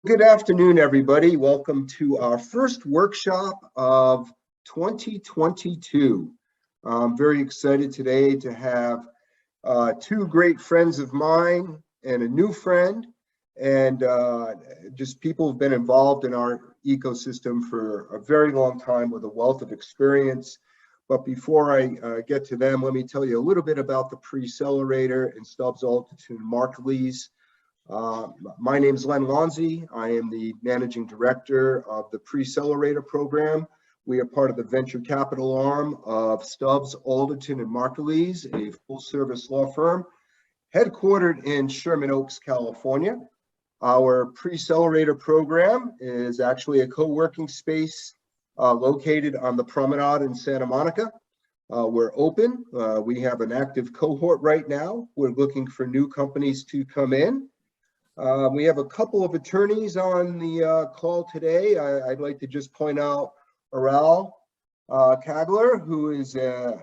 Good afternoon, everybody. Welcome to our first workshop of 2022. I'm very excited today to have two great friends of mine and a new friend, and just people who've been involved in our ecosystem for a very long time with a wealth of experience. But before I get to them, let me tell you a little bit about the Preccelerator and Stubbs Altitude Markleys. My name is Len Lonzi. I am the managing director of the Preccelerator program. We are part of the venture capital arm of Stubbs, Alderton, and Markleys, a full-service law firm headquartered in Sherman Oaks, California. Our Preccelerator program is actually a co-working space located on the Promenade in Santa Monica. We're open. We have an active cohort right now. We're looking for new companies to come in. We have a couple of attorneys on the call today. I'd like to just point out Aral Kagler, who is a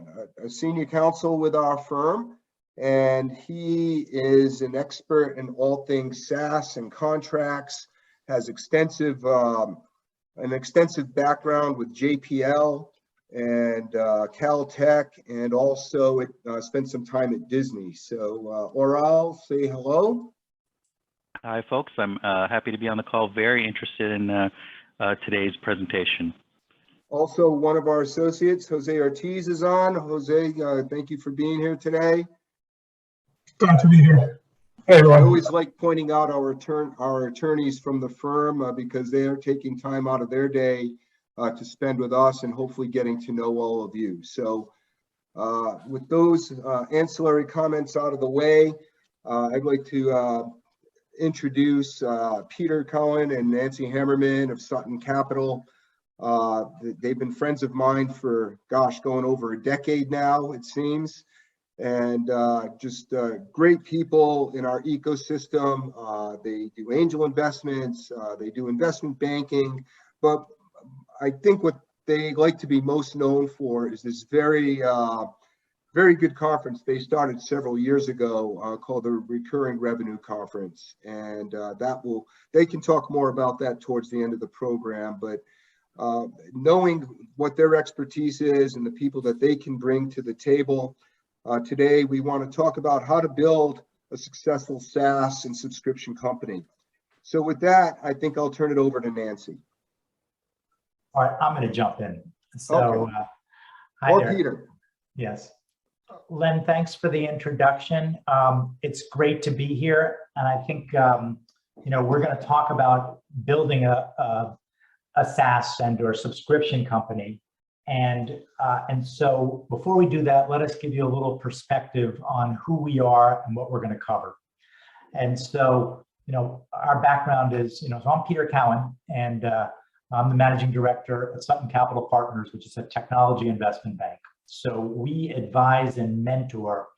senior counsel with our firm, and he is an expert in all things SaaS and contracts, has an extensive background with JPL and Caltech, and also spent some time at Disney. So Aral, say hello. Hi, folks. I'm happy to be on the call. Very interested in today's presentation. Also, one of our associates, Jose Ortiz, is on. Jose, thank you for being here today. Glad to be here. Hey, everyone. I always like pointing out our attorneys from the firm because they are taking time out of their day to spend with us and hopefully getting to know all of you. So with those ancillary comments out of the way, I'd like to introduce Peter Cohen and Nancy Hammerman of Sutton Capital. They've been friends of mine for, gosh, going over a decade now, it seems. And just great people in our ecosystem. They do angel investments, they do investment banking, but I think what they like to be most known for is this very good conference they started several years ago called the Recurring Revenue Conference. And they can talk more about that towards the end of the program, but knowing what their expertise is and the people that they can bring to the table, today we want to talk about how to build a successful SaaS and subscription company. So with that, I think I'll turn it over to Nancy. All right, I'm going to jump in. So, okay. Hi Or there. Peter. Yes. Len, thanks for the introduction. It's great to be here. And I think, we're going to talk about building a SaaS and or subscription company. And so before we do that, let us give you a little perspective on who we are and what we're going to cover. And so, our background is, so I'm Peter Cohen, and I'm the managing director at Sutton Capital Partners, which is a technology investment bank. So we advise and mentor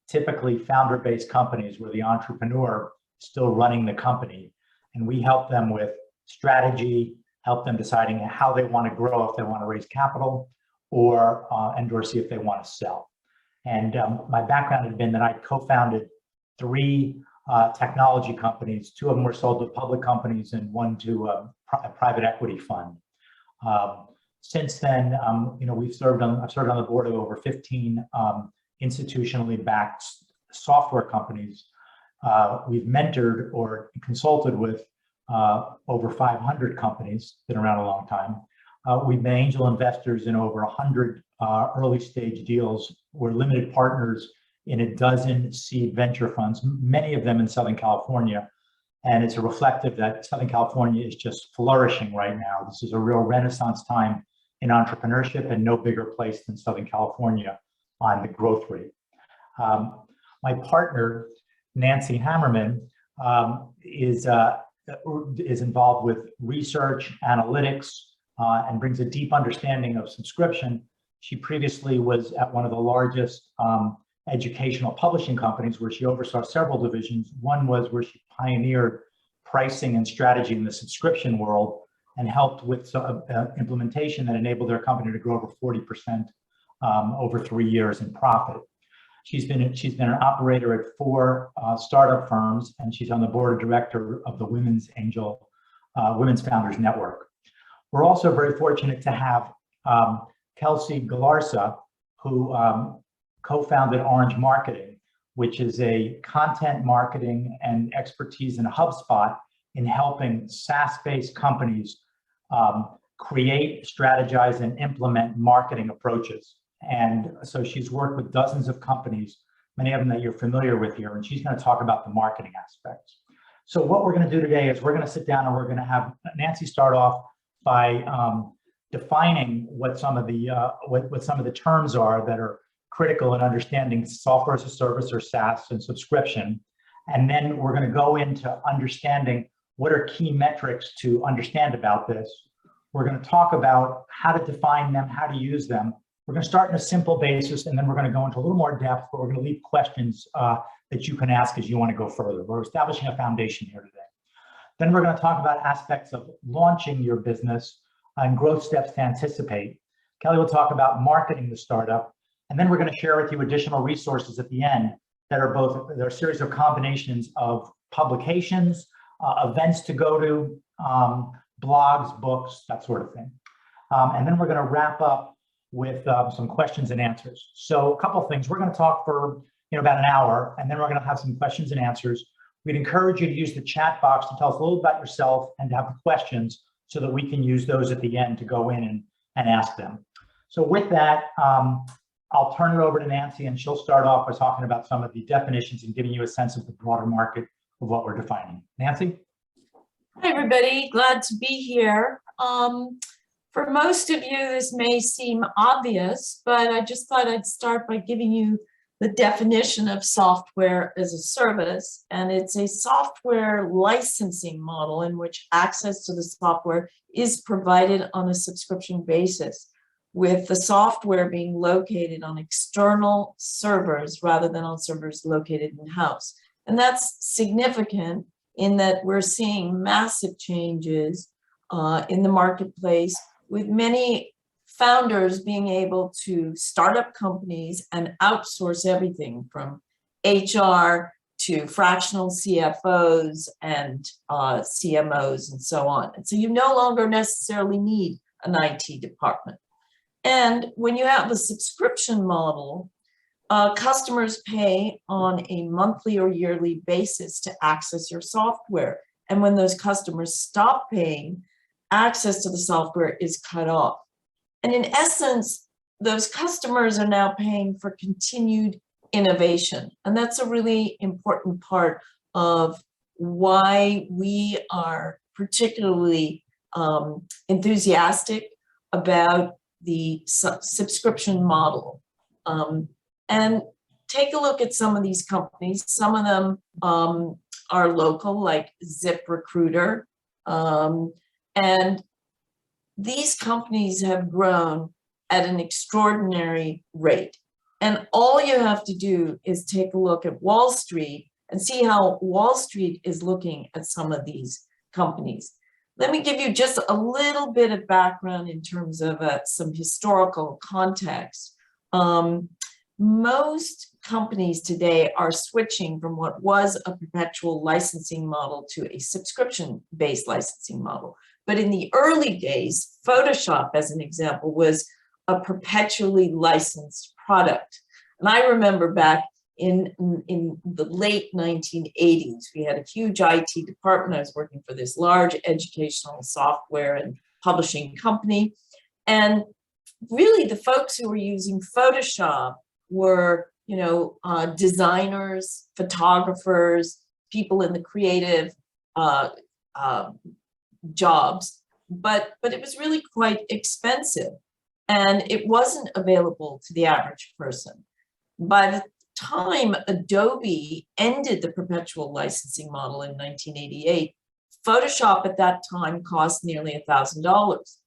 typically founder-based companies where the entrepreneur is still running the company. And we help them with strategy, help them deciding how they want to grow, if they want to raise capital, or see if they want to sell. And my background had been that I co-founded 3 technology companies. 2 of them were sold to public companies and 1 to a private equity fund. Since then, I've served on the board of over 15 institutionally backed software companies. We've mentored or consulted with over 500 companies, been around a long time. We've been angel investors in over 100 early stage deals. We're limited partners in a dozen seed venture funds, many of them in Southern California. And it's a reflective that Southern California is just flourishing right now. This is a real renaissance time in entrepreneurship, and no bigger place than Southern California on the growth rate. My partner, Nancy Hammerman, is involved with research, analytics, and brings a deep understanding of subscription. She previously was at one of the largest educational publishing companies where she oversaw several divisions. One was where she pioneered pricing and strategy in the subscription world and helped with implementation that enabled their company to grow over 40% over 3 years in profit. She's been an operator at 4 startup firms, and she's on the board of director of the Women's Angel Women's Founders Network. We're also very fortunate to have Kelsey Galarza, who co-founded Orange Marketing, which is a content marketing and expertise in HubSpot in helping SaaS-based companies create, strategize, and implement marketing approaches. And so she's worked with dozens of companies, many of them that you're familiar with here, and she's going to talk about the marketing aspects. So what we're going to do today is we're going to sit down and we're going to have Nancy start off by defining what some of the terms are that are critical in understanding software as a service, or SaaS, and subscription. And then we're going to go into understanding what are key metrics to understand about this. We're going to talk about how to define them, how to use them. We're going to start in a simple basis, and then we're going to go into a little more depth, but we're going to leave questions that you can ask as you want to go further. We're establishing a foundation here today. Then we're going to talk about aspects of launching your business and growth steps to anticipate. Kelly will talk about marketing the startup, and then we're going to share with you additional resources at the end that are both, there are a series of combinations of publications, events to go to, blogs, books, that sort of thing. And then we're going to wrap up with some questions and answers. So a couple of things. We're going to talk for about an hour, and then we're going to have some questions and answers. We'd encourage you to use the chat box to tell us a little about yourself and to have questions so that we can use those at the end to go in and ask them. So with that, I'll turn it over to Nancy, and she'll start off by talking about some of the definitions and giving you a sense of the broader market of what we're defining. Nancy? Hi, everybody. Glad to be here. For most of you, this may seem obvious, but I just thought I'd start by giving you the definition of software as a service. And it's a software licensing model in which access to the software is provided on a subscription basis, with the software being located on external servers rather than on servers located in-house. And that's significant in that we're seeing massive changes in the marketplace, with many founders being able to start up companies and outsource everything from HR to fractional CFOs and CMOs and so on. And so you no longer necessarily need an IT department. And when you have a subscription model, customers pay on a monthly or yearly basis to access your software. And when those customers stop paying, access to the software is cut off. And in essence, those customers are now paying for continued innovation. And that's a really important part of why we are particularly enthusiastic about the subscription model. And take a look at some of these companies. Some of them are local, like ZipRecruiter. And these companies have grown at an extraordinary rate. And all you have to do is take a look at Wall Street and see how Wall Street is looking at some of these companies. Let me give you just a little bit of background in terms of some historical context. Most companies today are switching from what was a perpetual licensing model to a subscription-based licensing model. But in the early days, Photoshop, as an example, was a perpetually licensed product. And I remember back in the late 1980s, we had a huge IT department. I was working for this large educational software and publishing company. And really the folks who were using Photoshop were, designers, photographers, people in the creative jobs, but it was really quite expensive, and it wasn't available to the average person. By the time Adobe ended the perpetual licensing model in 1988, Photoshop at that time cost nearly $1,000,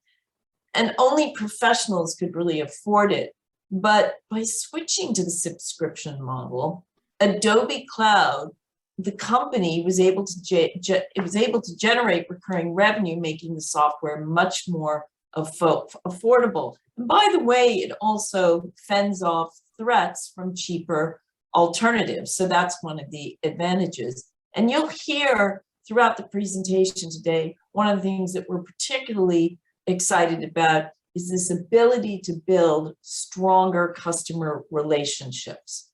and only professionals could really afford it. But by switching to the subscription model, Adobe Cloud, the company was able to generate recurring revenue, making the software much more affordable. And by the way, it also fends off threats from cheaper alternatives. So that's one of the advantages. And you'll hear throughout the presentation today one of the things that we're particularly excited about is this ability to build stronger customer relationships.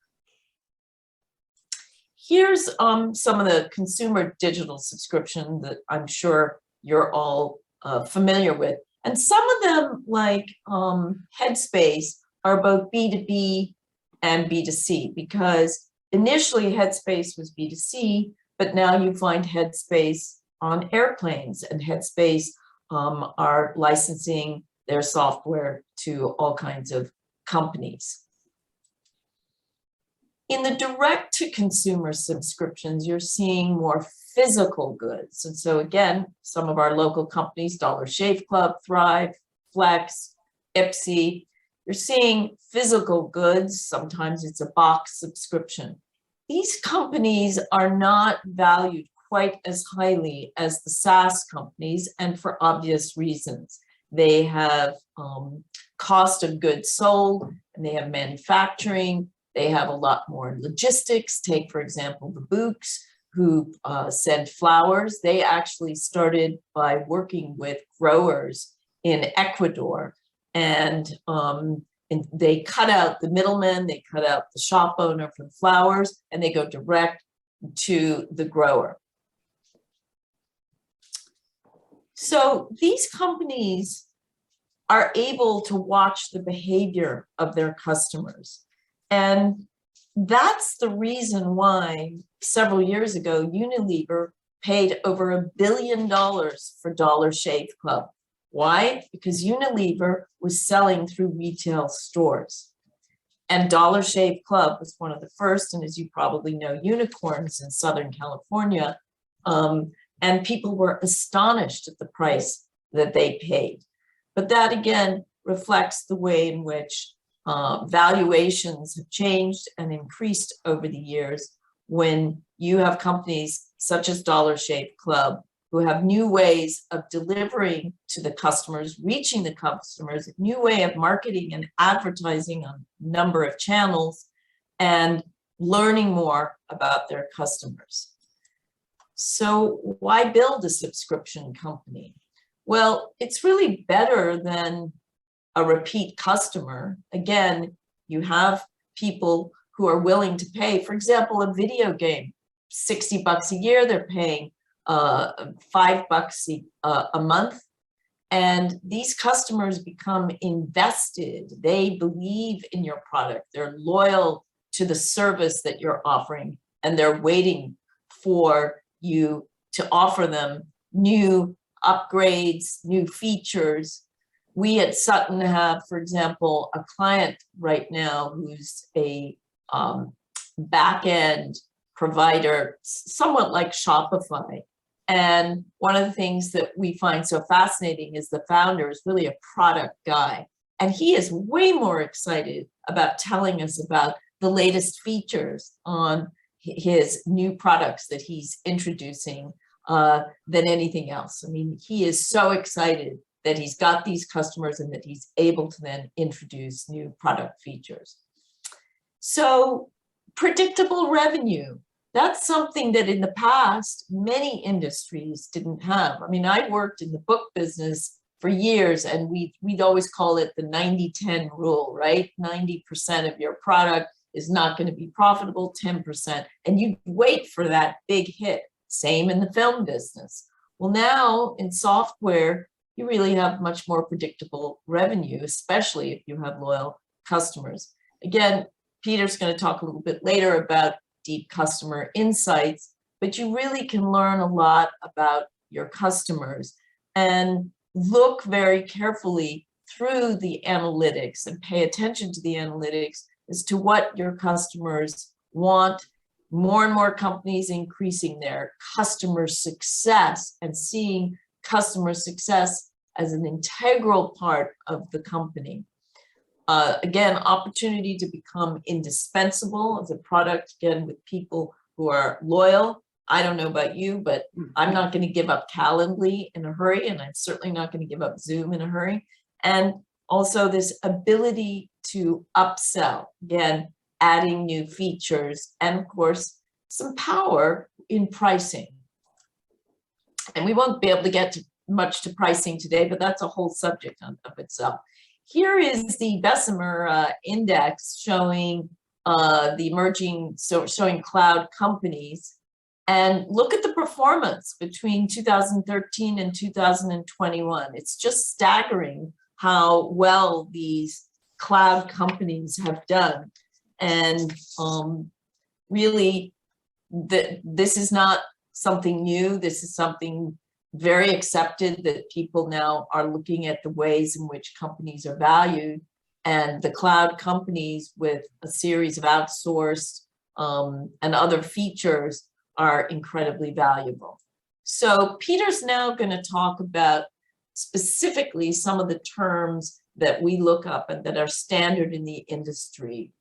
Here's some of the consumer digital subscription that I'm sure you're all familiar with. And some of them, like Headspace, are both B2B and B2C, because initially Headspace was B2C, but now you find Headspace on airplanes, and Headspace are licensing their software to all kinds of companies. In the direct-to-consumer subscriptions, you're seeing more physical goods. And so again, some of our local companies, Dollar Shave Club, Thrive, Flex, Ipsy, you're seeing physical goods. Sometimes it's a box subscription. These companies are not valued quite as highly as the SaaS companies, and for obvious reasons. They have cost of goods sold, and they have manufacturing. They have a lot more logistics. Take, for example, the Books, who send flowers. They actually started by working with growers in Ecuador, and they cut out the middlemen, they cut out the shop owner for the flowers, and they go direct to the grower. So these companies are able to watch the behavior of their customers. And that's the reason why several years ago, Unilever paid over $1 billion for Dollar Shave Club. Why? Because Unilever was selling through retail stores. And Dollar Shave Club was one of the first, and as you probably know, unicorns in Southern California. And people were astonished at the price that they paid. But that again reflects the way in which valuations have changed and increased over the years when you have companies such as Dollar Shave Club who have new ways of delivering to the customers, reaching the customers, new way of marketing and advertising on a number of channels, and learning more about their customers. So why build a subscription company? Well, it's really better than a repeat customer. Again, you have people who are willing to pay, for example, a video game, $60 a year, they're paying $5 a month. And these customers become invested. They believe in your product. They're loyal to the service that you're offering, and they're waiting for you to offer them new upgrades, new features. We at Sutton have, for example, a client right now who's a back-end provider, somewhat like Shopify. And one of the things that we find so fascinating is the founder is really a product guy. And he is way more excited about telling us about the latest features on his new products that he's introducing than anything else. I mean, he is so excited that he's got these customers and that he's able to then introduce new product features. So predictable revenue, that's something that in the past, many industries didn't have. I mean, I worked in the book business for years, and we'd always call it the 90-10 rule, right? 90% of your product is not going to be profitable, 10%, and you wait for that big hit. Same in the film business. Well, now in software, you really have much more predictable revenue, especially if you have loyal customers. Again, Peter's going to talk a little bit later about deep customer insights, but you really can learn a lot about your customers and look very carefully through the analytics and pay attention to the analytics as to what your customers want. More and more companies increasing their customer success and seeing customer success as an integral part of the company. Again, opportunity to become indispensable as a product, again, with people who are loyal. I don't know about you, but I'm not going to give up Calendly in a hurry, and I'm certainly not going to give up Zoom in a hurry. And also this ability to upsell, again, adding new features, and of course, some power in pricing. And we won't be able to get to much to pricing today, but that's a whole subject of itself. Here is the Bessemer index showing the emerging, so showing cloud companies. And look at the performance between 2013 and 2021. It's just staggering how well these cloud companies have done. And really, this is not something new. This is something very accepted, that people now are looking at the ways in which companies are valued, and the cloud companies with a series of outsourced and other features are incredibly valuable. So Peter's now going to talk about specifically some of the terms that we look up and that are standard in the industry.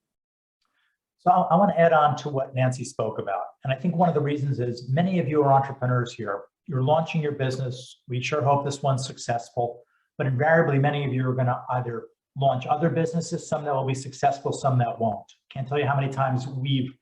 So I want to add on to what Nancy spoke about. And I think one of the reasons is many of you are entrepreneurs here. You're launching your business. We sure hope this one's successful, but invariably many of you are going to either launch other businesses, some that will be successful, some that won't. Can't tell you how many times we've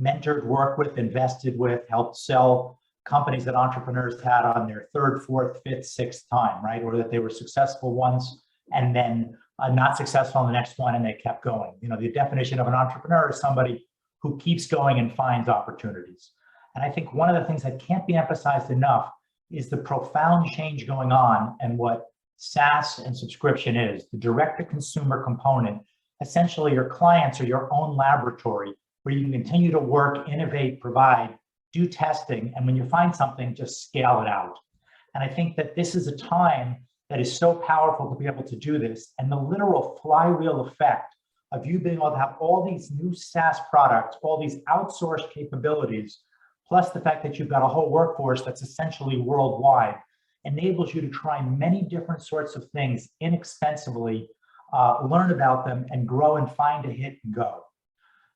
mentored, worked with, invested with, helped sell companies that entrepreneurs had on their third, fourth, fifth, sixth time, right? Or that they were successful once and then not successful on the next one and they kept going. You know, the definition of an entrepreneur is somebody who keeps going and finds opportunities. And I think one of the things that can't be emphasized enough is the profound change going on and what SaaS and subscription is, the direct-to-consumer component. Essentially, your clients are your own laboratory where you can continue to work, innovate, provide, do testing, and when you find something, just scale it out. And I think that this is a time that is so powerful to be able to do this, and the literal flywheel effect of you being able to have all these new SaaS products, all these outsourced capabilities, plus the fact that you've got a whole workforce that's essentially worldwide, enables you to try many different sorts of things inexpensively, learn about them, and grow and find a hit and go.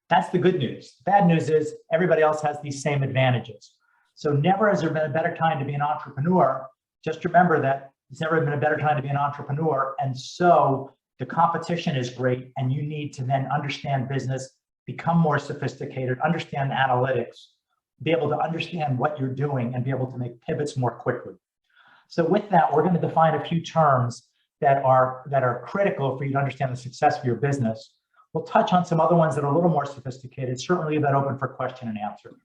That's the good news. The bad news is everybody else has these same advantages. So never has there been a better time to be an entrepreneur. Just remember that it's never been a better time to be an entrepreneur. And so the competition is great, and you need to then understand business, become more sophisticated, understand analytics, be able to understand what you're doing, and be able to make pivots more quickly. So with that, we're going to define a few terms that are critical for you to understand the success of your business. We'll touch on some other ones that are a little more sophisticated, certainly leave that open for question and answer.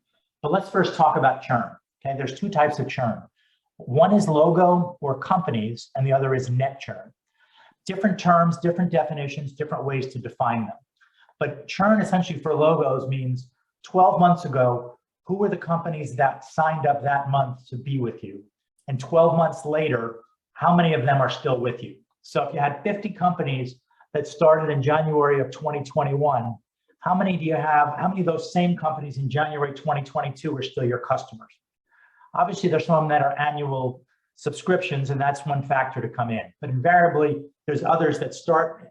But let's first talk about churn. Okay, there's two types of churn. One is logo or companies, and the other is net churn. Different terms, different definitions, different ways to define them. But churn essentially for logos means 12 months ago, who were the companies that signed up that month to be with you? And 12 months later, how many of them are still with you? So if you had 50 companies that started in January of 2021, how many do you have? How many of those same companies in January 2022 are still your customers? Obviously, there's some that are annual subscriptions, and that's one factor to come in. But invariably, there's others that start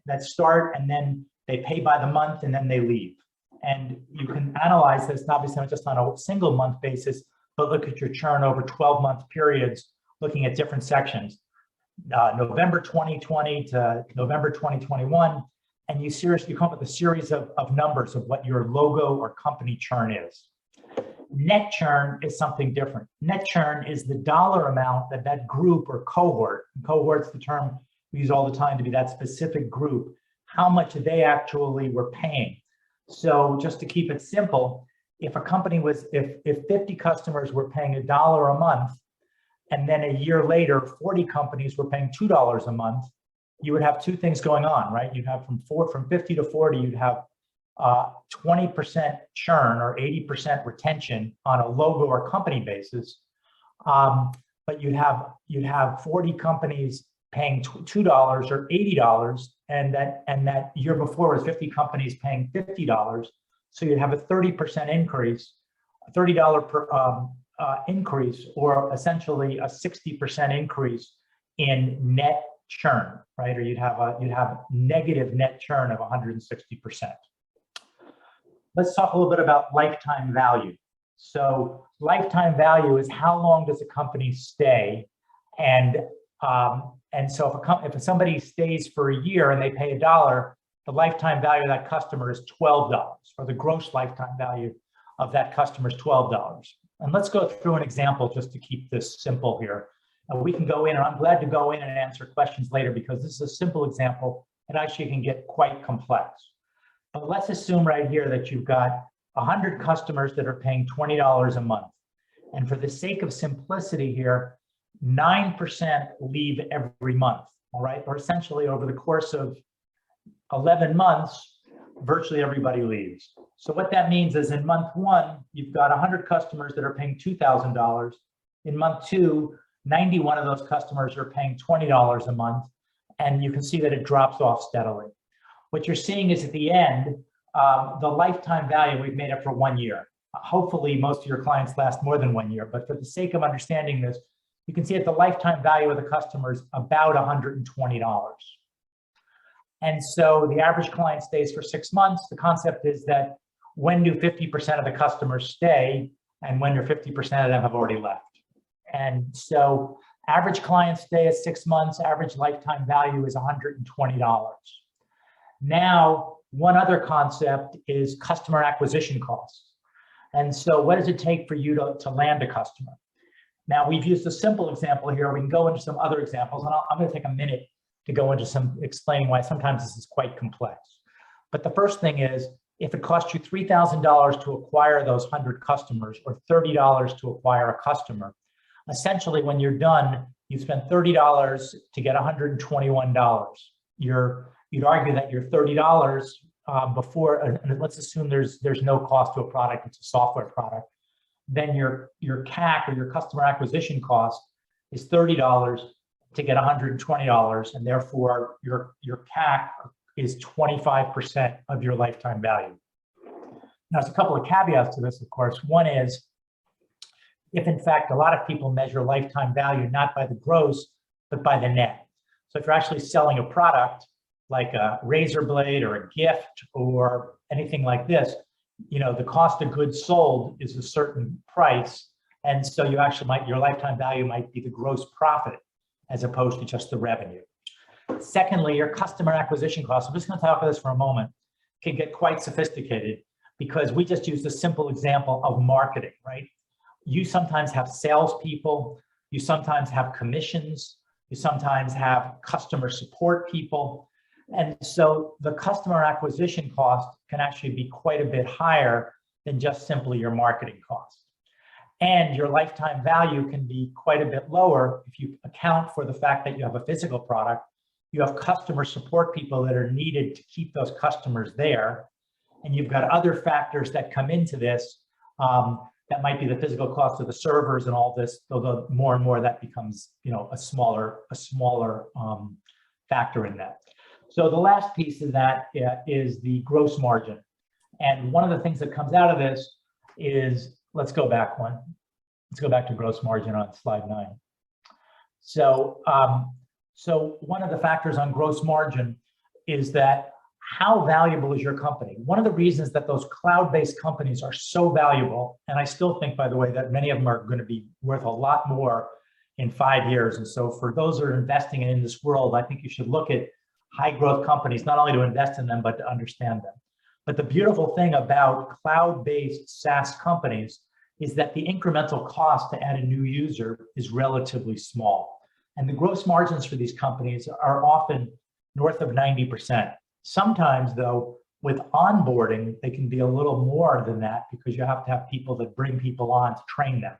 and then they pay by the month and then they leave. And you can analyze this, obviously not just on a single month basis, but look at your churn over 12-month periods, looking at different sections. November 2020 to November 2021, and you come up with a series of numbers of what your logo or company churn is. Net churn is something different. Net churn is the dollar amount that that group or cohort's the term we use all the time to be that specific group, how much they actually were paying. So just to keep it simple, if a company was, if 50 customers were paying $1 a month, and then a year later, 40 companies were paying $2 a month, you would have two things going on, right? You'd have from 50 to 40, you'd have 20% churn or 80% retention on a logo or company basis. But you'd have 40 companies paying $2 or $80, and that year before was 50 companies paying $50. So you'd have a 30% increase, $30 per increase, or essentially a 60% increase in net churn, right? Or you'd have negative net churn of 160%. Let's talk a little bit about lifetime value. So lifetime value is how long does a company stay, and so if somebody stays for a year and they pay $1, the lifetime value of that customer is $12, or the gross lifetime value of that customer is $12. And let's go through an example just to keep this simple here. We can go in, and I'm glad to go in and answer questions later because this is a simple example. It actually can get quite complex. But let's assume right here that you've got 100 customers that are paying $20 a month. And for the sake of simplicity here, 9% leave every month, all right? Or essentially over the course of 11 months, virtually everybody leaves. So what that means is in month one, you've got 100 customers that are paying $2,000. In month two, 91 of those customers are paying $20 a month. And you can see that it drops off steadily. What you're seeing is at the end, the lifetime value we've made up for 1 year. Hopefully most of your clients last more than 1 year, but for the sake of understanding this, you can see that the lifetime value of the customer is about $120. And so the average client stays for 6 months. The concept is that when do 50% of the customers stay and when do 50% of them have already left? And so average client stay is 6 months, average lifetime value is $120. Now, one other concept is customer acquisition costs. And so what does it take for you to land a customer? Now, we've used a simple example here. We can go into some other examples, and I'm going to take a minute to go into some explaining why sometimes this is quite complex. But the first thing is, if it costs you $3,000 to acquire those 100 customers or $30 to acquire a customer, essentially when you're done, you spend $30 to get $121. You'd argue that your $30 before, and let's assume there's no cost to a product, it's a software product, then your CAC or your customer acquisition cost is $30 to get $120, and therefore your CAC is 25% of your lifetime value. Now, there's a couple of caveats to this, of course. One is, if in fact a lot of people measure lifetime value not by the gross, but by the net. So if you're actually selling a product like a razor blade or a gift or anything like this, you know, the cost of goods sold is a certain price. And so you actually your lifetime value might be the gross profit as opposed to just the revenue. Secondly, your customer acquisition costs, I'm just going to talk about this for a moment, can get quite sophisticated because we just used a simple example of marketing, right? You sometimes have salespeople, you sometimes have commissions, you sometimes have customer support people. And so the customer acquisition cost can actually be quite a bit higher than just simply your marketing cost. And your lifetime value can be quite a bit lower if you account for the fact that you have a physical product, you have customer support people that are needed to keep those customers there, and you've got other factors that come into this that might be the physical cost of the servers and all this, although more and more that becomes, you know, a smaller factor in that. So the last piece of that is the gross margin. And one of the things that comes out of this is, let's go back one. Let's go back to gross margin on slide 9. So, so one of the factors on gross margin is that how valuable is your company? One of the reasons that those cloud-based companies are so valuable, and I still think, by the way, that many of them are going to be worth a lot more in 5 years. And so for those that are investing in this world, I think you should look at high growth companies, not only to invest in them, but to understand them. But the beautiful thing about cloud-based SaaS companies is that the incremental cost to add a new user is relatively small. And the gross margins for these companies are often north of 90%. Sometimes though, with onboarding, they can be a little more than that because you have to have people that bring people on to train them.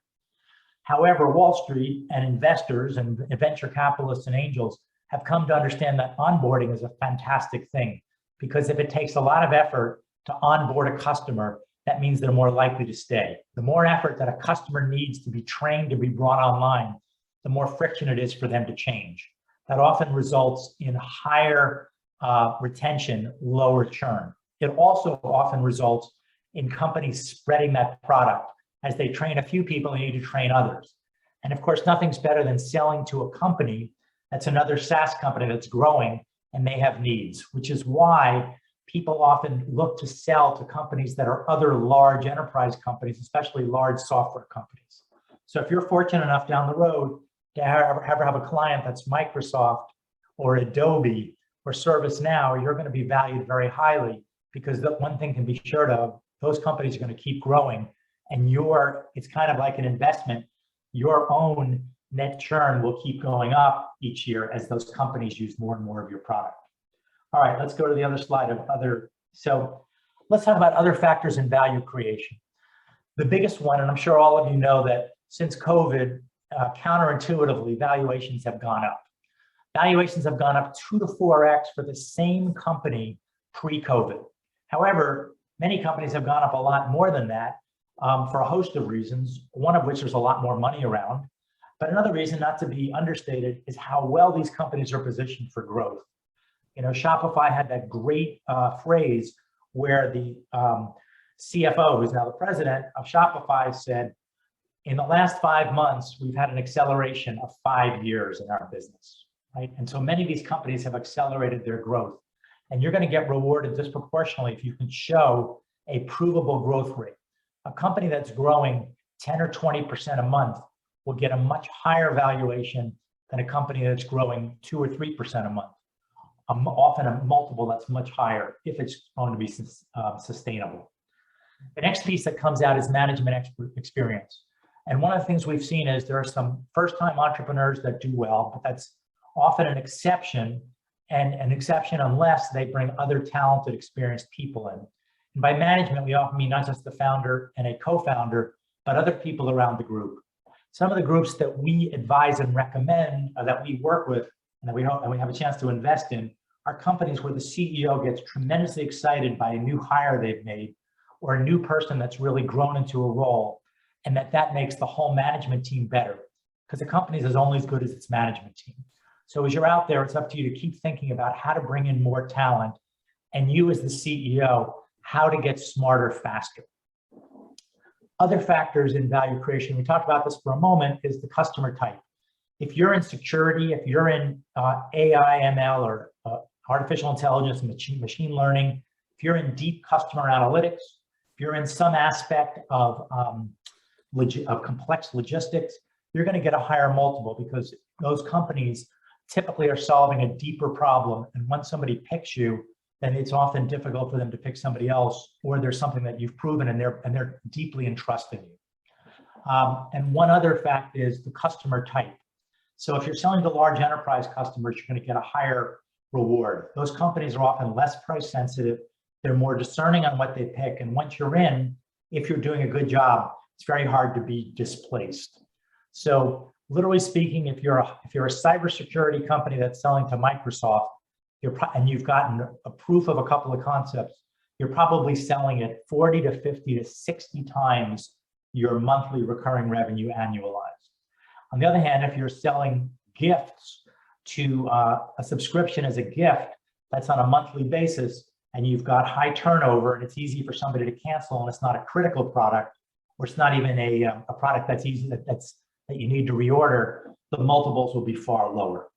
However, Wall Street and investors and venture capitalists and angels have come to understand that onboarding is a fantastic thing, because if it takes a lot of effort to onboard a customer, that means they're more likely to stay. The more effort that a customer needs to be trained to be brought online, the more friction it is for them to change. That often results in higher retention, lower churn. It also often results in companies spreading that product. As they train a few people, they need to train others. And of course, nothing's better than selling to a company that's another SaaS company that's growing and they have needs, which is why people often look to sell to companies that are other large enterprise companies, especially large software companies. So if you're fortunate enough down the road to have a client that's Microsoft or Adobe or ServiceNow, you're going to be valued very highly, because the one thing can be sure of, those companies are going to keep growing, and it's kind of like an investment. Your own net churn will keep going up each year as those companies use more and more of your product. All right, let's go to the other slide of other. So let's talk about other factors in value creation. The biggest one, and I'm sure all of you know that since COVID, counterintuitively, valuations have gone up. Valuations have gone up 2 to 4x for the same company pre-COVID. However, many companies have gone up a lot more than that for a host of reasons, one of which there's a lot more money around. But another reason, not to be understated, is how well these companies are positioned for growth. You know, Shopify had that great phrase where the CFO, who's now the president of Shopify, said, in the last 5 months, we've had an acceleration of 5 years in our business, right? And so many of these companies have accelerated their growth. And you're going to get rewarded disproportionately if you can show a provable growth rate. A company that's growing 10 or 20% a month will get a much higher valuation than a company that's growing 2 or 3% a month. Often a multiple that's much higher if it's going to be sustainable. The next piece that comes out is management experience. And one of the things we've seen is there are some first-time entrepreneurs that do well, but that's often an exception, and an exception unless they bring other talented, experienced people in. And by management, we often mean not just the founder and a co-founder, but other people around the group. Some of the groups that we advise and recommend, that we work with, and that we hope and we have a chance to invest in, are companies where the CEO gets tremendously excited by a new hire they've made, or a new person that's really grown into a role, and that makes the whole management team better, because the company is only as good as its management team. So as you're out there, it's up to you to keep thinking about how to bring in more talent, and you as the CEO, how to get smarter faster. Other factors in value creation, we talked about this for a moment, is the customer type. If you're in security, if you're in AI, ML, or artificial intelligence and machine learning, if you're in deep customer analytics, if you're in some aspect of complex logistics, you're going to get a higher multiple, because those companies typically are solving a deeper problem. And once somebody picks you, then it's often difficult for them to pick somebody else, or there's something that you've proven and they're deeply entrusted in you. And one other fact is the customer type. So if you're selling to large enterprise customers, you're going to get a higher reward. Those companies are often less price sensitive. They're more discerning on what they pick. And once you're in, if you're doing a good job, it's very hard to be displaced. So literally speaking, if you're a cybersecurity company that's selling to Microsoft, and you've gotten a proof of a couple of concepts, you're probably selling it 40 to 50 to 60 times your monthly recurring revenue annualized. On the other hand, if you're selling gifts to a subscription as a gift that's on a monthly basis, and you've got high turnover, and it's easy for somebody to cancel, and it's not a critical product, or it's not even a product that's easy that you need to reorder, the multiples will be far lower.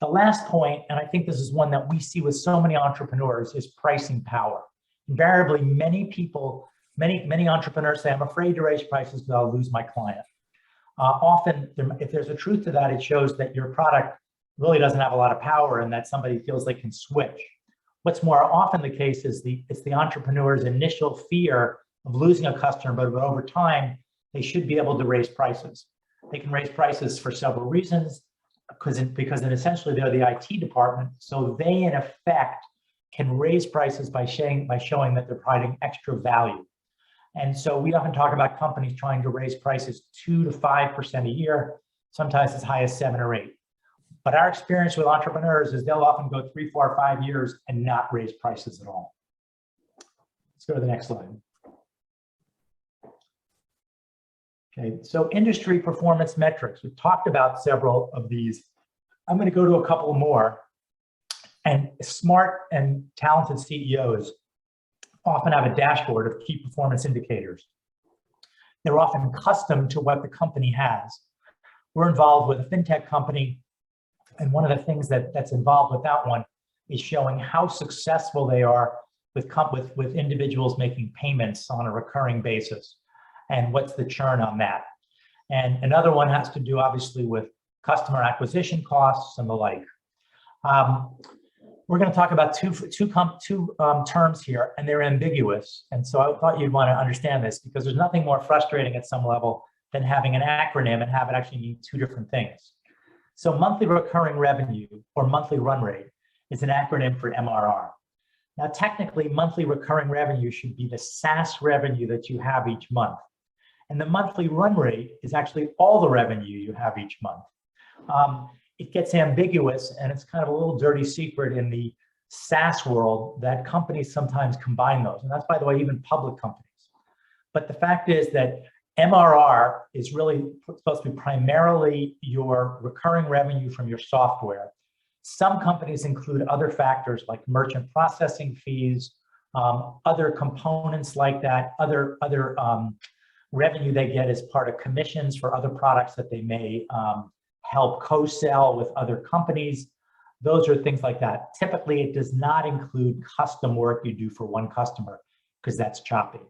The last point, and I think this is one that we see with so many entrepreneurs, is pricing power. Invariably, many people, many entrepreneurs say, I'm afraid to raise prices because I'll lose my client. Often, if there's a truth to that, it shows that your product really doesn't have a lot of power and that somebody feels they can switch. What's more often the case is it's the entrepreneur's initial fear of losing a customer, but over time, they should be able to raise prices. They can raise prices for several reasons, because essentially they're the IT department, so they in effect can raise prices by showing that they're providing extra value. And so we often talk about companies trying to raise prices 2 to 5% a year, sometimes as high as 7 or 8. But our experience with entrepreneurs is they'll often go 3, 4, 5 years and not raise prices at all. Let's go to the next slide. Okay, so industry performance metrics. We've talked about several of these. I'm going to go to a couple more. And smart and talented CEOs often have a dashboard of key performance indicators. They're often custom to what the company has. We're involved with a fintech company, and one of the things that's involved with that one is showing how successful they are with individuals making payments on a recurring basis, and what's the churn on that. And another one has to do obviously with customer acquisition costs and the like. We're going to talk about two terms here, and they're ambiguous. And so I thought you'd want to understand this, because there's nothing more frustrating at some level than having an acronym and have it actually mean two different things. So monthly recurring revenue or monthly run rate is an acronym for MRR. Now, technically, monthly recurring revenue should be the SaaS revenue that you have each month. And the monthly run rate is actually all the revenue you have each month. It gets ambiguous, and it's kind of a little dirty secret in the SaaS world that companies sometimes combine those. And that's, by the way, even public companies. But the fact is that MRR is really supposed to be primarily your recurring revenue from your software. Some companies include other factors like merchant processing fees, other components like that, other revenue they get as part of commissions for other products that they may help co-sell with other companies. Those are things like that. Typically, it does not include custom work you do for one customer because that's choppy.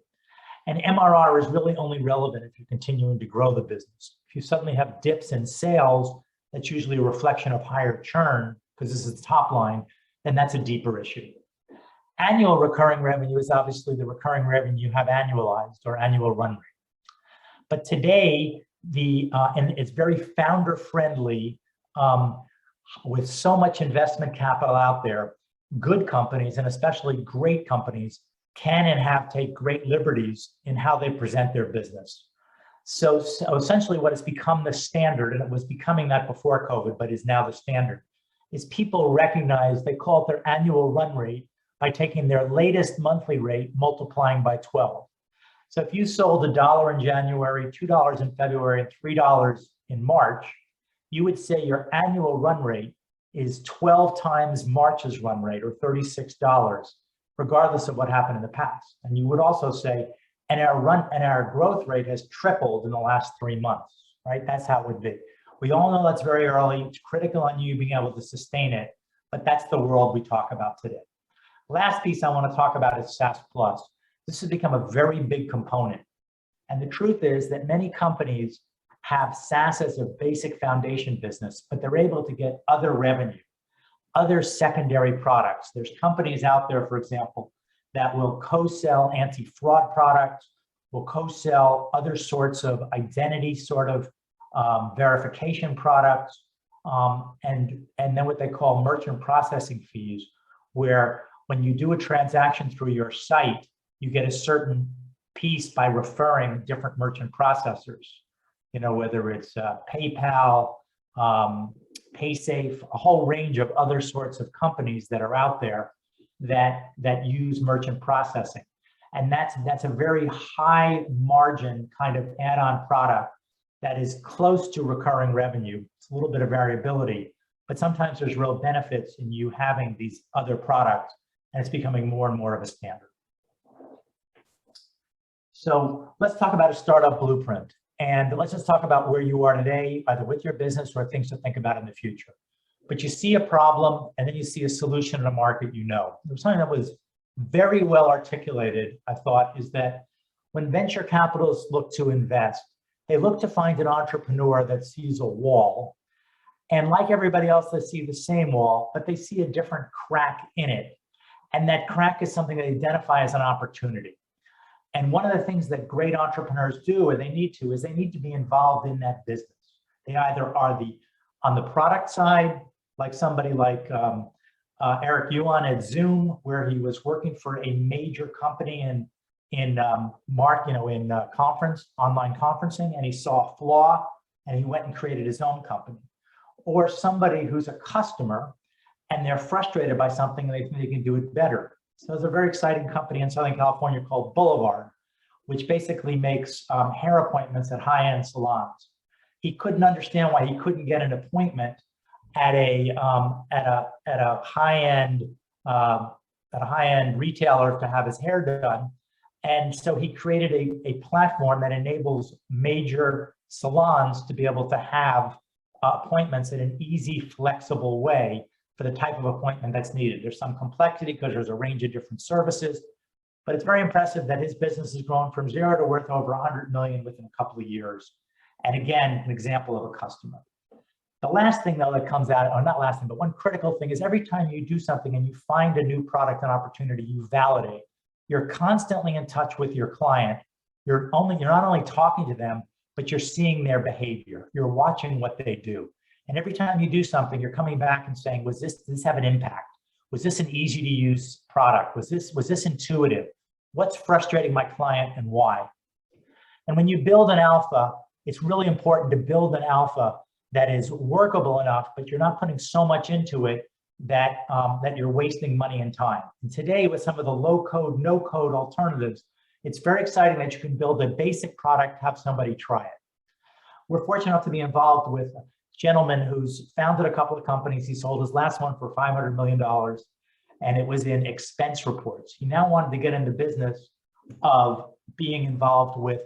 And MRR is really only relevant if you're continuing to grow the business. If you suddenly have dips in sales, that's usually a reflection of higher churn because this is the top line, then that's a deeper issue. Annual recurring revenue is obviously the recurring revenue you have annualized or annual run rate. But today, and it's very founder friendly with so much investment capital out there, good companies and especially great companies can and have take great liberties in how they present their business. So essentially what has become the standard, and it was becoming that before COVID, but is now the standard, is people recognize, they call it their annual run rate by taking their latest monthly rate, multiplying by 12. So if you sold $1 in January, $2 in February, and $3 in March, you would say your annual run rate is 12 times March's run rate, or $36, regardless of what happened in the past. And you would also say, and our growth rate has tripled in the last 3 months, right? That's how it would be. We all know that's very early. It's critical on you being able to sustain it, but that's the world we talk about today. Last piece I want to talk about is SaaS Plus. This has become a very big component. And the truth is that many companies have SaaS as a basic foundation business, but they're able to get other revenue, other secondary products. There's companies out there, for example, that will co-sell anti-fraud products, will co-sell other sorts of identity sort of verification products, and then what they call merchant processing fees, where when you do a transaction through your site, you get a certain piece by referring different merchant processors, you know, whether it's PayPal, PaySafe, a whole range of other sorts of companies that are out there that use merchant processing. And that's a very high margin kind of add-on product that is close to recurring revenue. It's a little bit of variability, but sometimes there's real benefits in you having these other products, and it's becoming more and more of a standard. So let's talk about a startup blueprint. And let's just talk about where you are today, either with your business or things to think about in the future. But you see a problem, and then you see a solution in a market you know. There's something that was very well articulated, I thought, is that when venture capitalists look to invest, they look to find an entrepreneur that sees a wall. And like everybody else, they see the same wall, but they see a different crack in it. And that crack is something they identify as an opportunity. And one of the things that great entrepreneurs do, or they need to, is they need to be involved in that business. They either are on the product side, like somebody like Eric Yuan at Zoom, where he was working for a major company in online conferencing, and he saw a flaw, and he went and created his own company. Or somebody who's a customer, and they're frustrated by something, and they think they can do it better. So there's a very exciting company in Southern California called Boulevard, which basically makes hair appointments at high-end salons. He couldn't understand why he couldn't get an appointment at a high-end retailer to have his hair done, and so he created a platform that enables major salons to be able to have appointments in an easy, flexible way for the type of appointment that's needed. There's some complexity because there's a range of different services, but it's very impressive that his business has grown from 0 to worth over 100 million within a couple of years. And again, an example of a customer. The last thing though that comes out, or not last thing, but one critical thing is every time you do something and you find a new product and opportunity, you validate. You're constantly in touch with your client. You're not only talking to them, but you're seeing their behavior. You're watching what they do. And every time you do something, you're coming back and saying, did this have an impact? Was this an easy to use product? Was this intuitive? What's frustrating my client and why? And when you build an alpha, it's really important to build an alpha that is workable enough, but you're not putting so much into it that, that you're wasting money and time. And today, with some of the low code, no code alternatives, it's very exciting that you can build a basic product, have somebody try it. We're fortunate enough to be involved with a gentleman who's founded a couple of companies. He sold his last one for $500 million, and it was in expense reports. He now wanted to get into business of being involved with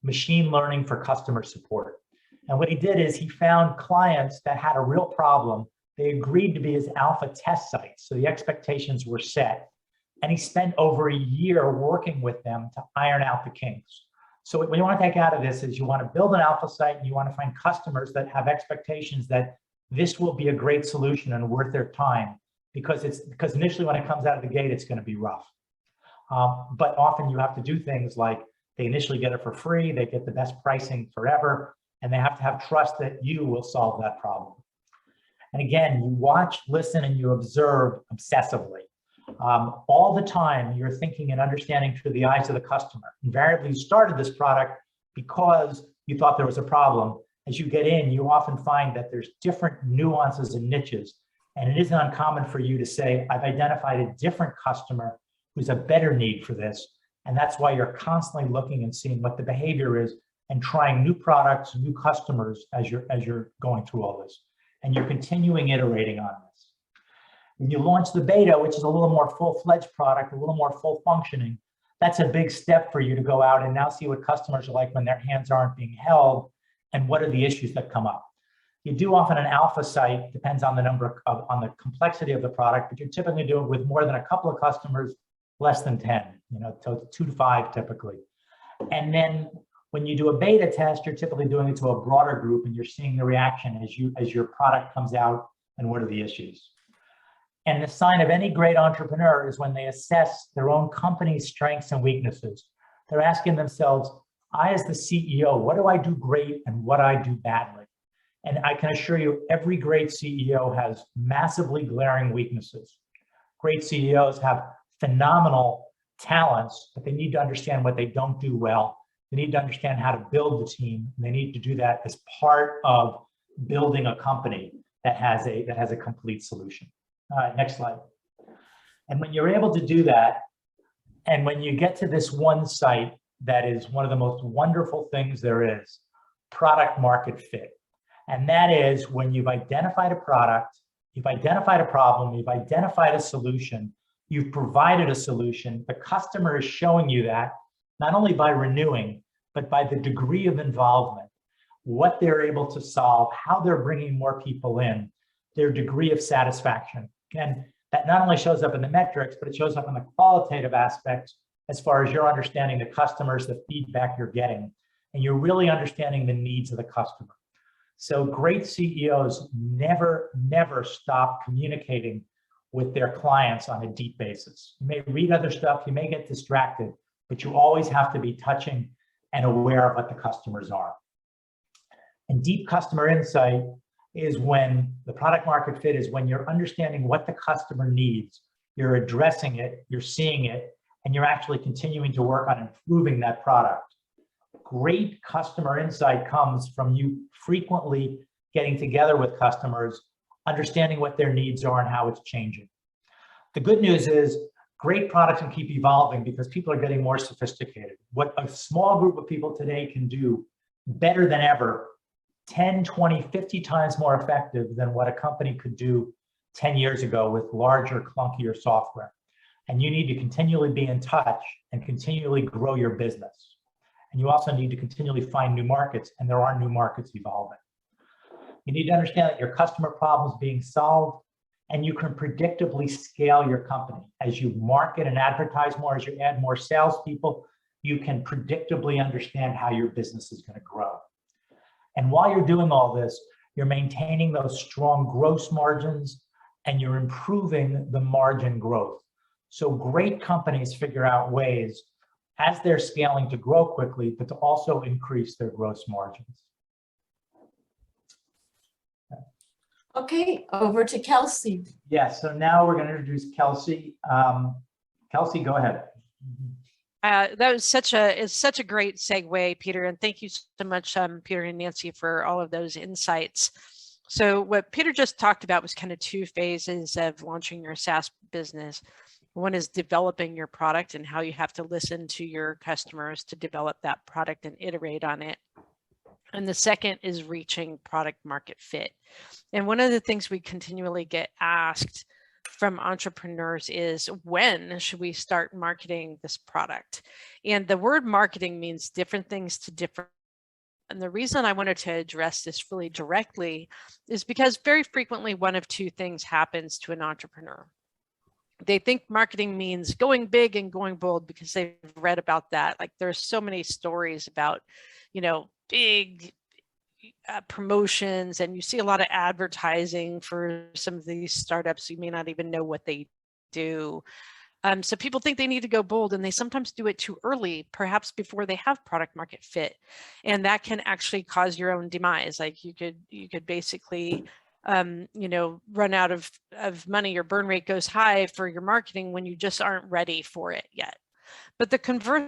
machine learning for customer support. And what he did is he found clients that had a real problem. They agreed to be his alpha test sites, so the expectations were set. And he spent over a year working with them to iron out the kinks. So what you want to take out of this is you want to build an alpha site and you want to find customers that have expectations that this will be a great solution and worth their time, because initially when it comes out of the gate, it's going to be rough. But often you have to do things like they initially get it for free, they get the best pricing forever, and they have to have trust that you will solve that problem. And again, you watch, listen, and you observe obsessively. All the time, you're thinking and understanding through the eyes of the customer. Invariably, you started this product because you thought there was a problem. As you get in, you often find that there's different nuances and niches. And it isn't uncommon for you to say, I've identified a different customer who's a better need for this. And that's why you're constantly looking and seeing what the behavior is and trying new products, new customers as you're going through all this. And you're continuing iterating on this. When you launch the beta, which is a little more full-fledged product, a little more full functioning, that's a big step for you to go out and now see what customers are like when their hands aren't being held and what are the issues that come up. You do often an alpha site, depends on the number of, on the complexity of the product, but you're typically doing it with more than a couple of customers, less than 10, so 2 to 5 typically. And then when you do a beta test, you're typically doing it to a broader group and you're seeing the reaction as your product comes out and what are the issues. And the sign of any great entrepreneur is when they assess their own company's strengths and weaknesses. They're asking themselves, I as the CEO, what do I do great and what do I do badly? And I can assure you, every great CEO has massively glaring weaknesses. Great CEOs have phenomenal talents, but they need to understand what they don't do well. They need to understand how to build the team. And they need to do that as part of building a company that has a complete solution. All right, next slide. And when you're able to do that, and when you get to this one site that is one of the most wonderful things there is, product market fit. And that is when you've identified a product, you've identified a problem, you've identified a solution, you've provided a solution, the customer is showing you that, not only by renewing, but by the degree of involvement, what they're able to solve, how they're bringing more people in, their degree of satisfaction. And that not only shows up in the metrics, but it shows up in the qualitative aspects as far as you're understanding the customers, the feedback you're getting, and you're really understanding the needs of the customer. So great CEOs never stop communicating with their clients on a deep basis. You may read other stuff, you may get distracted, but you always have to be touching and aware of what the customers are. And deep customer insight is when the product market fit is when you're understanding what the customer needs, you're addressing it, you're seeing it, and you're actually continuing to work on improving that product. Great customer insight comes from you frequently getting together with customers, understanding what their needs are and how it's changing. The good news is great products can keep evolving because people are getting more sophisticated. What a small group of people today can do better than ever, 10, 20, 50 times more effective than what a company could do 10 years ago with larger, clunkier software. And you need to continually be in touch and continually grow your business. And you also need to continually find new markets, and there are new markets evolving. You need to understand that your customer problem is being solved, and you can predictably scale your company. As you market and advertise more, as you add more salespeople, you can predictably understand how your business is going to grow. And while you're doing all this, you're maintaining those strong gross margins and you're improving the margin growth. So great companies figure out ways as they're scaling to grow quickly, but to also increase their gross margins. Okay, over to Kelsey. Yeah, so now we're going to introduce Kelsey. Kelsey, go ahead. That was such a great segue, Peter, and thank you so much, Peter and Nancy, for all of those insights. So what Peter just talked about was kind of two phases of launching your SaaS business. One is developing your product and how you have to listen to your customers to develop that product and iterate on it. And the second is reaching product market fit. And one of the things we continually get asked from entrepreneurs is, when should we start marketing this product? And the word marketing means different things to different. And the reason I wanted to address this really directly is because very frequently one of two things happens to an entrepreneur. They think marketing means going big and going bold because they've read about that. Like, there's so many stories about, big promotions, and you see a lot of advertising for some of these startups. You may not even know what they do. So people think they need to go bold, and they sometimes do it too early, perhaps before they have product market fit. And that can actually cause your own demise. Like, you could basically, run out of money. Your burn rate goes high for your marketing when you just aren't ready for it yet. But the converse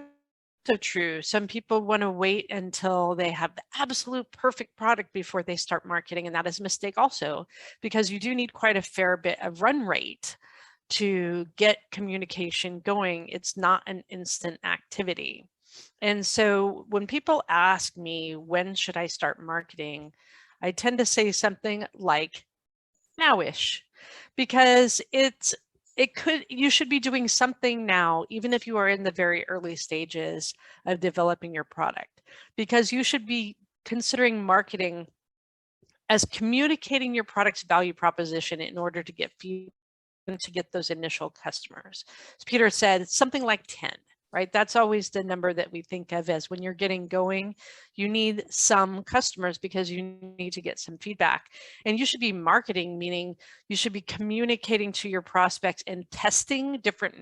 so true. Some people want to wait until they have the absolute perfect product before they start marketing. And that is a mistake also, because you do need quite a fair bit of run rate to get communication going. It's not an instant activity. And so when people ask me, when should I start marketing? I tend to say something like nowish, because you should be doing something now, even if you are in the very early stages of developing your product, because you should be considering marketing as communicating your product's value proposition in order to get feedback and to get those initial customers. As Peter said, it's something like 10, right? That's always the number that we think of as when you're getting going, you need some customers because you need to get some feedback. And you should be marketing, meaning you should be communicating to your prospects and testing different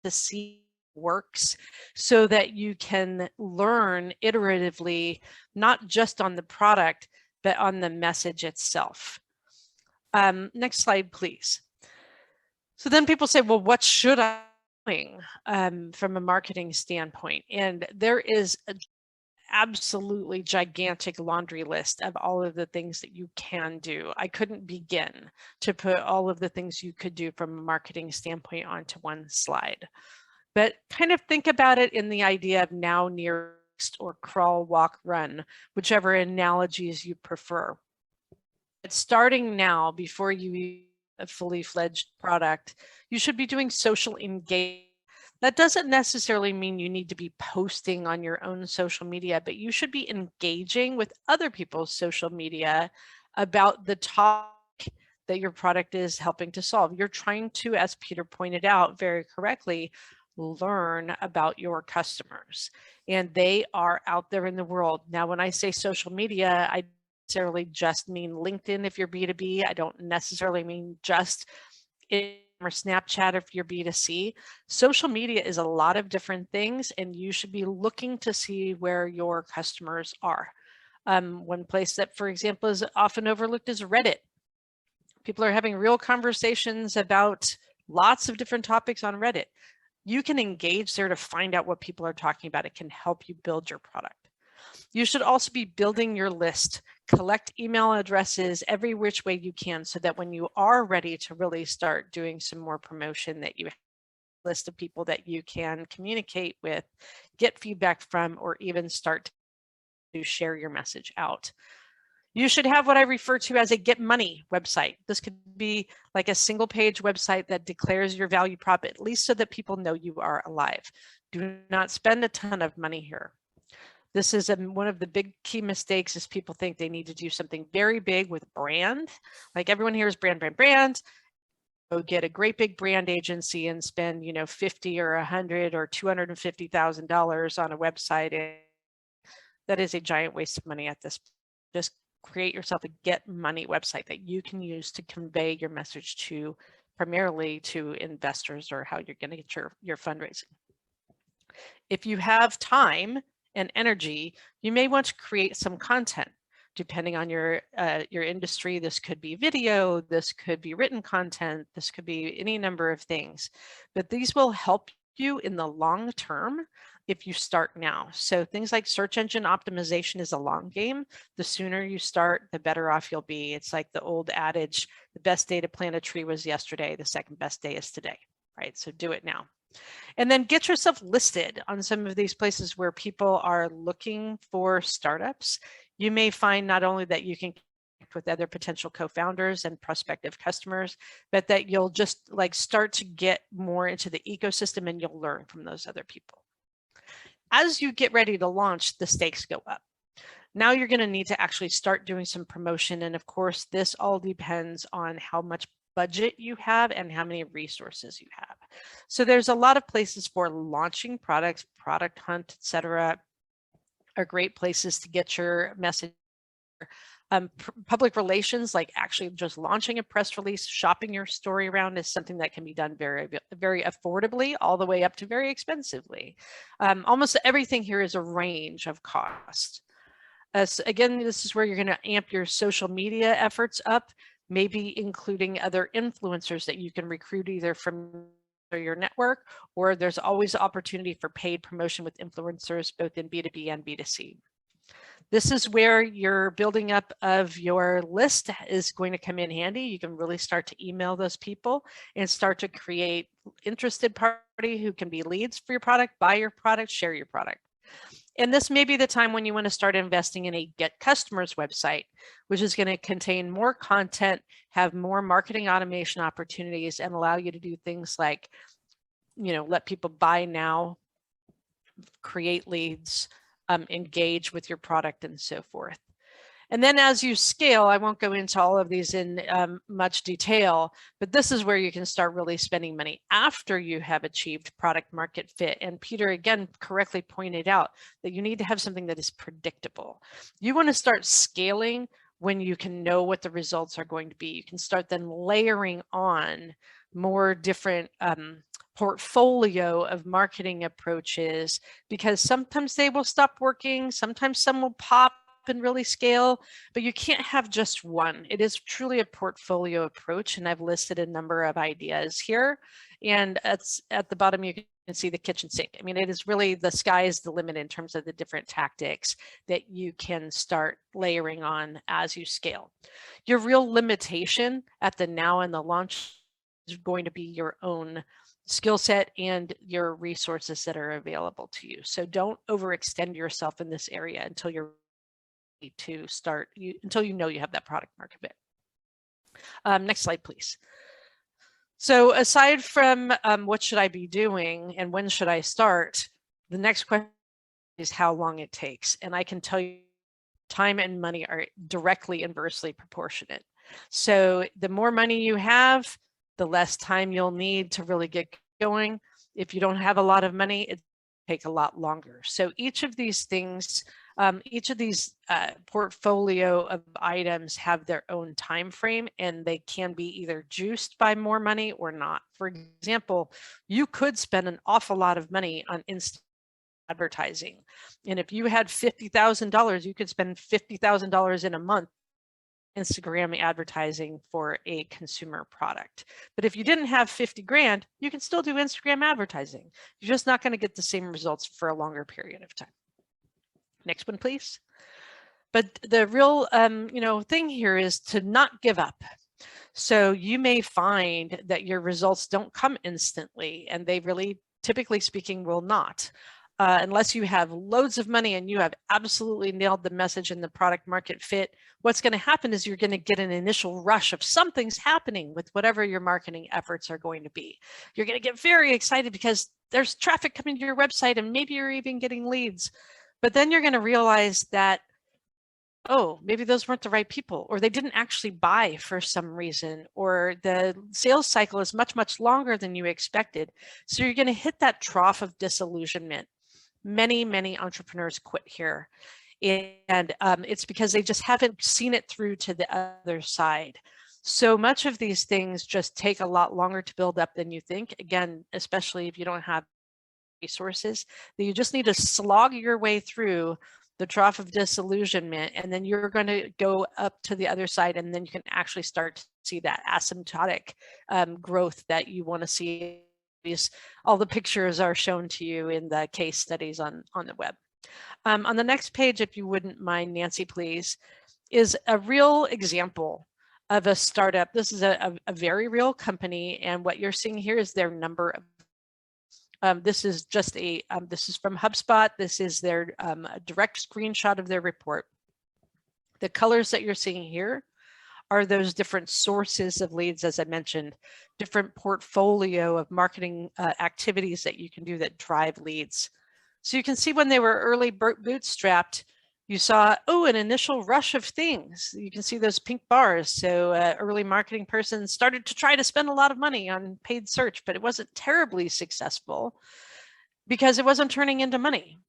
to see works, so that you can learn iteratively, not just on the product, but on the message itself. Next slide, please. So then people say, well, what should I be doing from a marketing standpoint? And there is an absolutely gigantic laundry list of all of the things that you can do. I couldn't begin to put all of the things you could do from a marketing standpoint onto one slide. But kind of think about it in the idea of now, next, or crawl, walk, run, whichever analogies you prefer. It's starting now, before you a fully fledged product, you should be doing social engagement. That doesn't necessarily mean you need to be posting on your own social media, but you should be engaging with other people's social media about the topic that your product is helping to solve. You're trying to, as Peter pointed out very correctly, learn about your customers, and they are out there in the world. Now, when I say social media, I necessarily just mean LinkedIn if you're B2B. I don't necessarily mean just or Snapchat if you're B2C. Social media is a lot of different things, and you should be looking to see where your customers are. One place that, for example, is often overlooked is Reddit. People are having real conversations about lots of different topics on Reddit. You can engage there to find out what people are talking about. It can help you build your product. You should also be building your list. Collect email addresses every which way you can, so that when you are ready to really start doing some more promotion, that you have a list of people that you can communicate with, get feedback from, or even start to share your message out. You should have what I refer to as a get money website. This could be like a single page website that declares your value prop, at least so that people know you are alive. Do not spend a ton of money here. This is one of the big key mistakes, is people think they need to do something very big with brand. Like, everyone here is brand, brand, brand. Go get a great big brand agency and spend, $50 or $100 or $250,000 on a website. That is a giant waste of money at this point. Just create yourself a get money website that you can use to convey your message to, primarily to investors, or how you're going to get your fundraising. If you have time and energy, you may want to create some content. Depending on your industry, this could be video, this could be written content, this could be any number of things. But these will help you in the long term if you start now. So things like search engine optimization is a long game. The sooner you start, the better off you'll be. It's like the old adage, the best day to plant a tree was yesterday, the second best day is today, right? So do it now. And then get yourself listed on some of these places where people are looking for startups. You may find not only that you can connect with other potential co-founders and prospective customers, but that you'll just like start to get more into the ecosystem and you'll learn from those other people. As you get ready to launch, the stakes go up. Now you're going to need to actually start doing some promotion. And of course, this all depends on how much budget you have and how many resources you have. So there's a lot of places for launching products, Product Hunt, etc., are great places to get your message. Public relations, like actually just launching a press release, shopping your story around, is something that can be done very, very affordably, all the way up to very expensively. Almost everything here is a range of cost. Again, this is where you're going to amp your social media efforts up, maybe including other influencers that you can recruit either from your network, or there's always opportunity for paid promotion with influencers, both in B2B and B2C. This is where your building up of your list is going to come in handy. You can really start to email those people and start to create interested party who can be leads for your product, buy your product, share your product. And this may be the time when you want to start investing in a Get Customers website, which is going to contain more content, have more marketing automation opportunities, and allow you to do things like, let people buy now, create leads, engage with your product, and so forth. And then as you scale, I won't go into all of these in much detail, but this is where you can start really spending money after you have achieved product market fit. And Peter, again, correctly pointed out that you need to have something that is predictable. You want to start scaling when you can know what the results are going to be. You can start then layering on more different portfolio of marketing approaches, because sometimes they will stop working, sometimes some will pop and really scale, but you can't have just one. It is truly a portfolio approach, and I've listed a number of ideas here. And at the bottom, you can see the kitchen sink. I mean, it is really, the sky is the limit in terms of the different tactics that you can start layering on as you scale. Your real limitation at the now and the launch is going to be your own skill set and your resources that are available to you. So don't overextend yourself in this area until you're to start, until you know you have that product market fit. Next slide, please. So aside from what should I be doing and when should I start, the next question is how long it takes. And I can tell you time and money are directly inversely proportionate. So the more money you have, the less time you'll need to really get going. If you don't have a lot of money, it take a lot longer. So each of these things, each of these portfolio of items have their own time frame, and they can be either juiced by more money or not. For example, you could spend an awful lot of money on instant advertising. And if you had $50,000, you could spend $50,000 in a month Instagram advertising for a consumer product. But if you didn't have 50 grand, you can still do Instagram advertising. You're just not going to get the same results for a longer period of time. Next one, please. But the real, thing here is to not give up. So you may find that your results don't come instantly, and they really, typically speaking, will not. Unless you have loads of money and you have absolutely nailed the message and the product market fit, what's going to happen is you're going to get an initial rush of something's happening with whatever your marketing efforts are going to be. You're going to get very excited because there's traffic coming to your website and maybe you're even getting leads. But then you're going to realize that, oh, maybe those weren't the right people, or they didn't actually buy for some reason, or the sales cycle is much, much longer than you expected. So you're going to hit that trough of disillusionment. Many, many entrepreneurs quit here. And it's because they just haven't seen it through to the other side. So much of these things just take a lot longer to build up than you think. Again, especially if you don't have resources, that you just need to slog your way through the trough of disillusionment, and then you're going to go up to the other side, and then you can actually start to see that asymptotic growth that you want to see. All the pictures are shown to you in the case studies on the web. On the next page, if you wouldn't mind, Nancy, please, is a real example of a startup. This is a very real company, and what you're seeing here is their number of this is just this is from HubSpot. This is their direct screenshot of their report. The colors that you're seeing here are those different sources of leads, as I mentioned, different portfolio of marketing activities that you can do that drive leads. So you can see when they were early bootstrapped, you saw, oh, an initial rush of things. You can see those pink bars. So early marketing person started to try to spend a lot of money on paid search, but it wasn't terribly successful because it wasn't turning into money.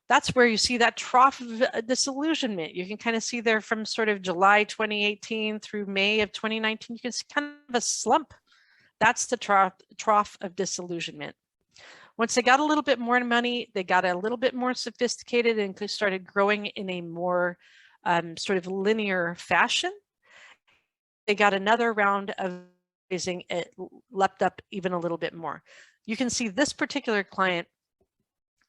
That's where you see that trough of disillusionment. You can kind of see there from sort of July 2018 through May of 2019, you can see kind of a slump. That's the trough of disillusionment. Once they got a little bit more money, they got a little bit more sophisticated and started growing in a more sort of linear fashion. They got another round of raising, it leapt up even a little bit more. You can see this particular client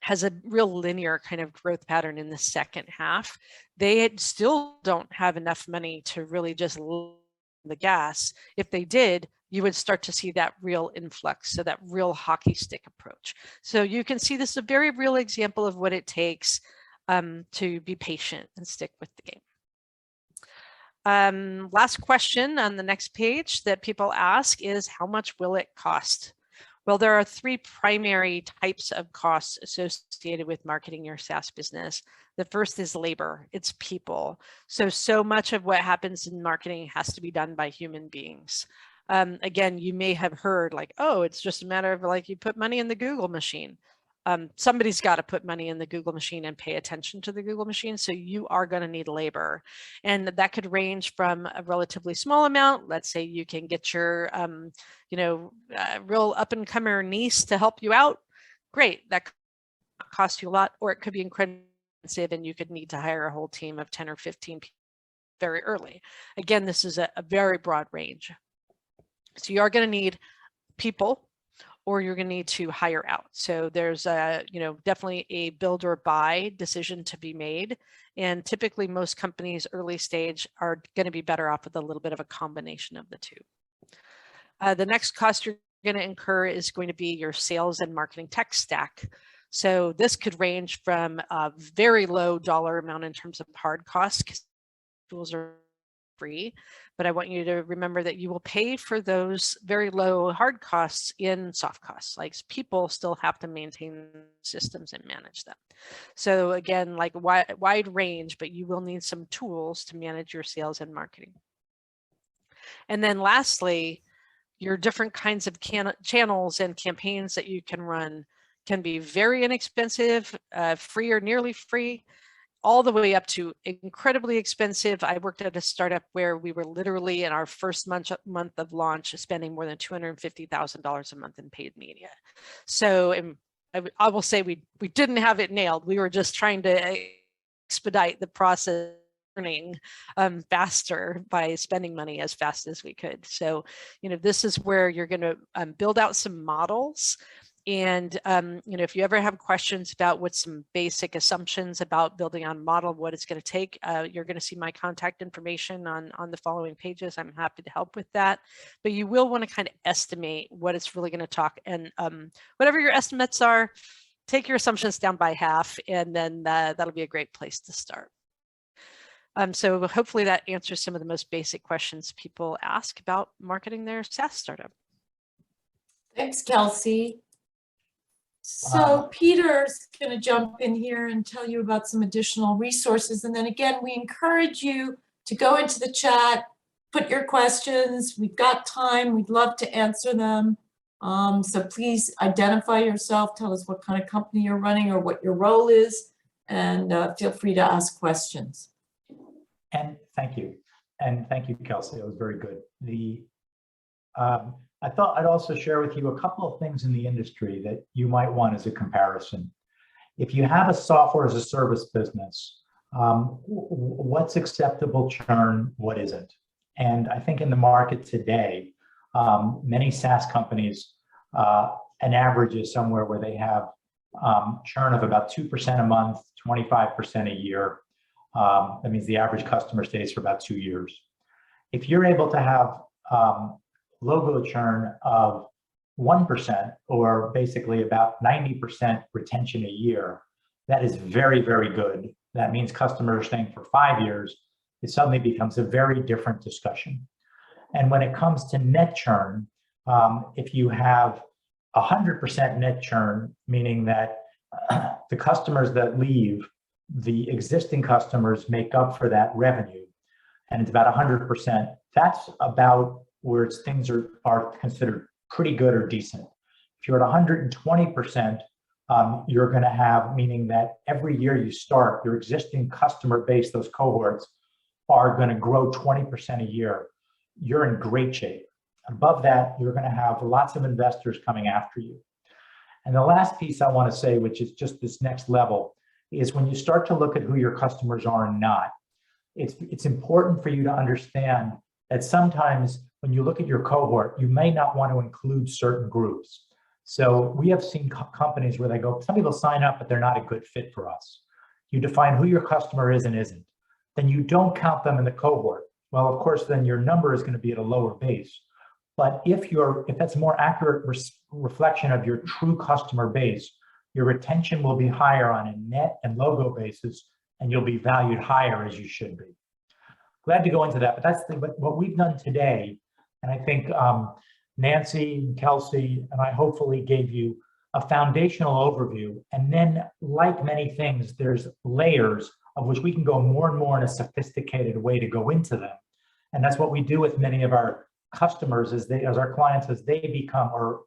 has a real linear kind of growth pattern in the second half. They still don't have enough money to really just load the gas. If they did, you would start to see that real influx, so that real hockey stick approach. So you can see this is a very real example of what it takes to be patient and stick with the game. Last question on the next page that people ask is, how much will it cost? Well, there are three primary types of costs associated with marketing your SaaS business. The first is labor, it's people. So much of what happens in marketing has to be done by human beings. Again, you may have heard like, oh, it's just a matter of like you put money in the Google machine. Somebody's got to put money in the Google machine and pay attention to the Google machine. So you are going to need labor. And that could range from a relatively small amount. Let's say you can get your, real up and comer niece to help you out. Great. That could cost you a lot, or it could be incredibly expensive and you could need to hire a whole team of 10 or 15 people very early. Again, this is a very broad range. So you are going to need people, or you're going to need to hire out. So there's definitely a build or buy decision to be made. And typically most companies early stage are going to be better off with a little bit of a combination of the two. The next cost you're going to incur is going to be your sales and marketing tech stack. So this could range from a very low dollar amount in terms of hard costs, because tools are free, but I want you to remember that you will pay for those very low hard costs in soft costs. Like people still have to maintain systems and manage them. So again, like wide range, but you will need some tools to manage your sales and marketing. And then lastly, your different kinds of channels and campaigns that you can run can be very inexpensive, free or nearly free, all the way up to incredibly expensive. I worked at a startup where we were literally in our first month of launch spending more than $250,000 a month in paid media. So I will say we didn't have it nailed. We were just trying to expedite the process learning faster by spending money as fast as we could. So, this is where you're going to build out some models. And, if you ever have questions about what some basic assumptions about building on model, what it's going to take, you're going to see my contact information on the following pages. I'm happy to help with that. But you will want to kind of estimate what it's really going to talk. And whatever your estimates are, take your assumptions down by half, and then that'll be a great place to start. So hopefully that answers some of the most basic questions people ask about marketing their SaaS startup. Thanks, Kelsey. So Peter's going to jump in here and tell you about some additional resources. And then again, we encourage you to go into the chat, put your questions. We've got time. We'd love to answer them. So please identify yourself. Tell us what kind of company you're running or what your role is, and feel free to ask questions. And thank you. And thank you, Kelsey. It was very good. I thought I'd also share with you a couple of things in the industry that you might want as a comparison. If you have a software as a service business, what's acceptable churn, what isn't? And I think in the market today, many SaaS companies, an average is somewhere where they have churn of about 2% a month, 25% a year. That means the average customer stays for about 2 years. If you're able to have logo churn of 1%, or basically about 90% retention a year, that is very, very good. That means customers are staying for 5 years. It suddenly becomes a very different discussion. And when it comes to net churn, if you have 100% net churn, meaning that the customers that leave, the existing customers make up for that revenue, and it's about 100%, that's about where things are considered pretty good or decent. If you're at 120%, you're going to have, meaning that every year you start, your existing customer base, those cohorts, are going to grow 20% a year. You're in great shape. Above that, you're going to have lots of investors coming after you. And the last piece I want to say, which is just this next level, is when you start to look at who your customers are and not, it's important for you to understand that sometimes when you look at your cohort, you may not want to include certain groups. So we have seen companies where they go, some people sign up, but they're not a good fit for us. You define who your customer is and isn't. Then you don't count them in the cohort. Well, of course, then your number is going to be at a lower base. But if that's a more accurate reflection of your true customer base, your retention will be higher on a net and logo basis, and you'll be valued higher as you should be. Glad to go into that, but that's what we've done today. And I think Nancy, Kelsey, and I hopefully gave you a foundational overview. And then, like many things, there's layers of which we can go more and more in a sophisticated way to go into them. And that's what we do with many of our customers as our clients, as they become, or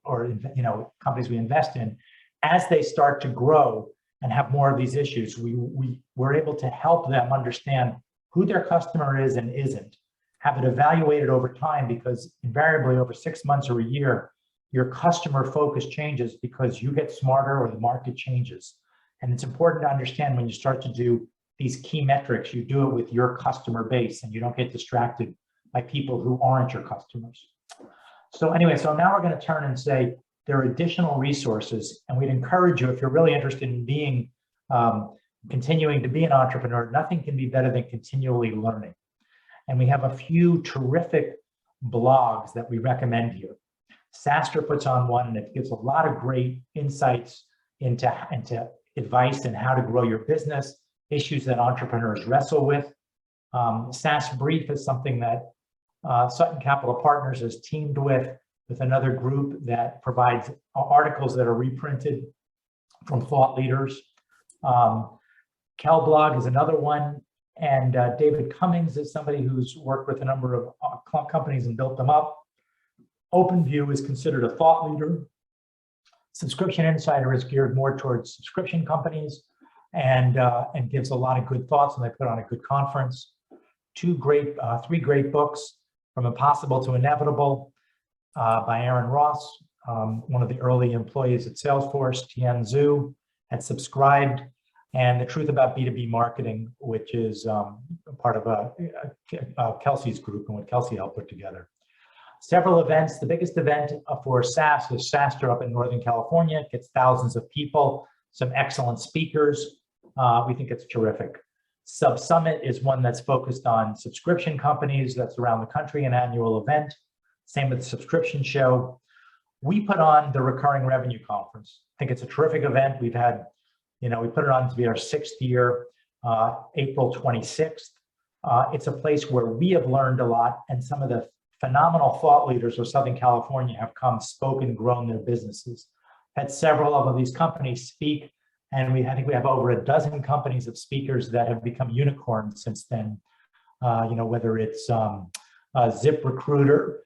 companies we invest in, as they start to grow and have more of these issues, we're able to help them understand who their customer is and isn't, have it evaluated over time, because invariably over 6 months or a year, your customer focus changes because you get smarter or the market changes. And it's important to understand when you start to do these key metrics, you do it with your customer base and you don't get distracted by people who aren't your customers. So anyway, so now we're going to turn and say there are additional resources, and we'd encourage you, if you're really interested in being, continuing to be an entrepreneur, nothing can be better than continually learning. And we have a few terrific blogs that we recommend here. SaaStr puts on one, and it gives a lot of great insights into advice and how to grow your business, issues that entrepreneurs wrestle with. SaaS Brief is something that Sutton Capital Partners has teamed with another group that provides articles that are reprinted from thought leaders. CalBlog is another one. And David Cummings is somebody who's worked with a number of companies and built them up. OpenView is considered a thought leader. Subscription Insider is geared more towards subscription companies and gives a lot of good thoughts, and they put on a good conference. Three great books, From Impossible to Inevitable by Aaron Ross, one of the early employees at Salesforce. Tian Zhu had subscribed, and The Truth About B2B Marketing, which is part of Kelsey's group and what Kelsey helped put together. Several events. The biggest event for SaaS is SaaStr up in Northern California. It gets thousands of people, some excellent speakers. We think it's terrific. Sub Summit is one that's focused on subscription companies. That's around the country, an annual event. Same with the Subscription Show. We put on the Recurring Revenue Conference. I think it's a terrific event. We've had, we put it on to be our 6th year, April 26th. It's a place where we have learned a lot, and some of the phenomenal thought leaders of Southern California have come, spoken, grown their businesses. Had several of these companies speak, and I think we have over a dozen companies of speakers that have become unicorns since then. Whether it's ZipRecruiter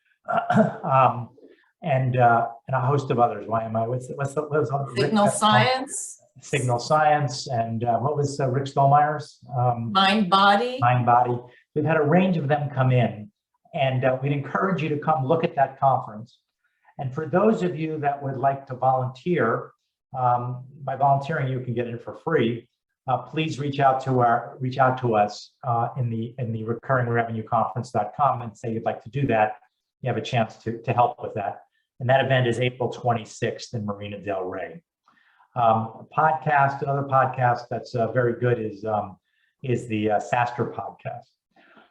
and a host of others. Why am I? What's Signal Science. Signal Science, and what was Rick Stolmeyer's? MindBody. MindBody. We've had a range of them come in, and we'd encourage you to come look at that conference. And for those of you that would like to volunteer, by volunteering, you can get in for free. Please reach out to us in the recurringrevenueconference.com and say you'd like to do that. You have a chance to help with that. And that event is April 26th in Marina del Rey. Another podcast that's very good is the SaaStr podcast.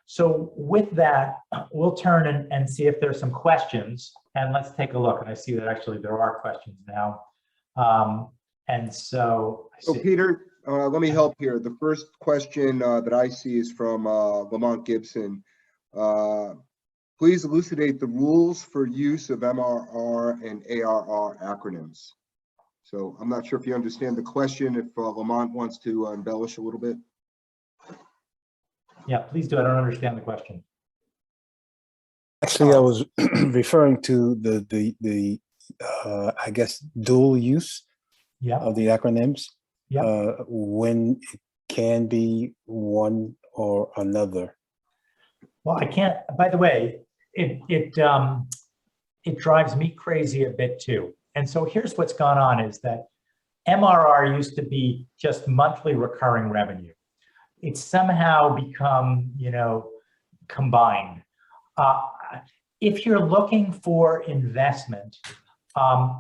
So with that, we'll turn and see if there's some questions, and let's take a look. And I see that actually there are questions now. So Peter, let me help here. The first question that I see is from Lamont Gibson. Please elucidate the rules for use of MRR and ARR acronyms. So I'm not sure if you understand the question, if Lamont wants to embellish a little bit. Yeah, please do. I don't understand the question. Actually, I was referring to the I guess dual use of the acronyms. When it can be one or another. Well, I can't. By the way, it drives me crazy a bit too. And so here's what's gone on is that MRR used to be just monthly recurring revenue. It's somehow become, combined. If you're looking for investment, I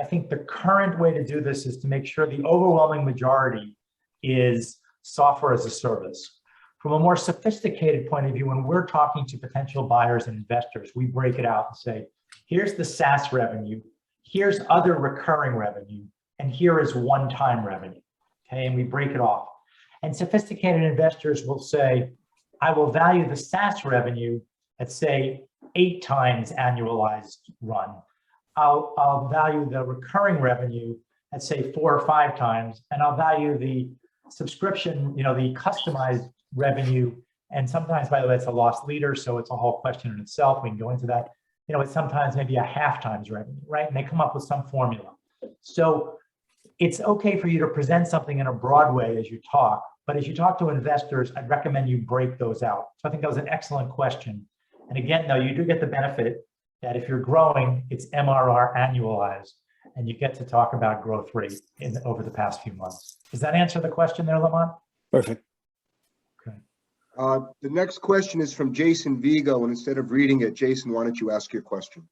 think the current way to do this is to make sure the overwhelming majority is software as a service. From a more sophisticated point of view, when we're talking to potential buyers and investors, we break it out and say, here's the SaaS revenue, here's other recurring revenue, and here is one-time revenue, okay? And we break it off. And sophisticated investors will say, I will value the SaaS revenue at, say, 8 times annualized run. I'll value the recurring revenue at, say, 4 or 5 times, and I'll value the subscription, the customized revenue. And sometimes, by the way, it's a loss leader, so it's a whole question in itself. We can go into that. It's sometimes maybe a half times revenue, right? And they come up with some formula. So it's okay for you to present something in a broad way as you talk, but as you talk to investors, I'd recommend you break those out. So I think that was an excellent question. And again, though, you do get the benefit that if you're growing, it's MRR annualized, and you get to talk about growth rate over the past few months. Does that answer the question there, Lamont? Perfect. Okay. The next question is from Jason Vigo, and instead of reading it, Jason, why don't you ask your question?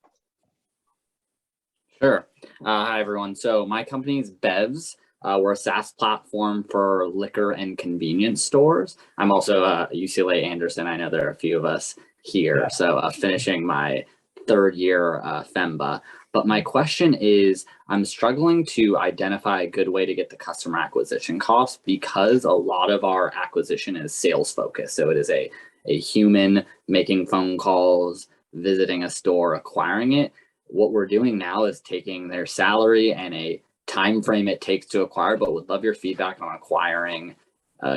Sure. Hi, everyone. So my company is Bevs. We're a SaaS platform for liquor and convenience stores. I'm also UCLA Anderson. I know there are a few of us here. So finishing my 3rd year FEMBA. But my question is, I'm struggling to identify a good way to get the customer acquisition costs because a lot of our acquisition is sales focused. So it is a human making phone calls, visiting a store, acquiring it. What we're doing now is taking their salary and a time frame it takes to acquire, but would love your feedback on acquiring,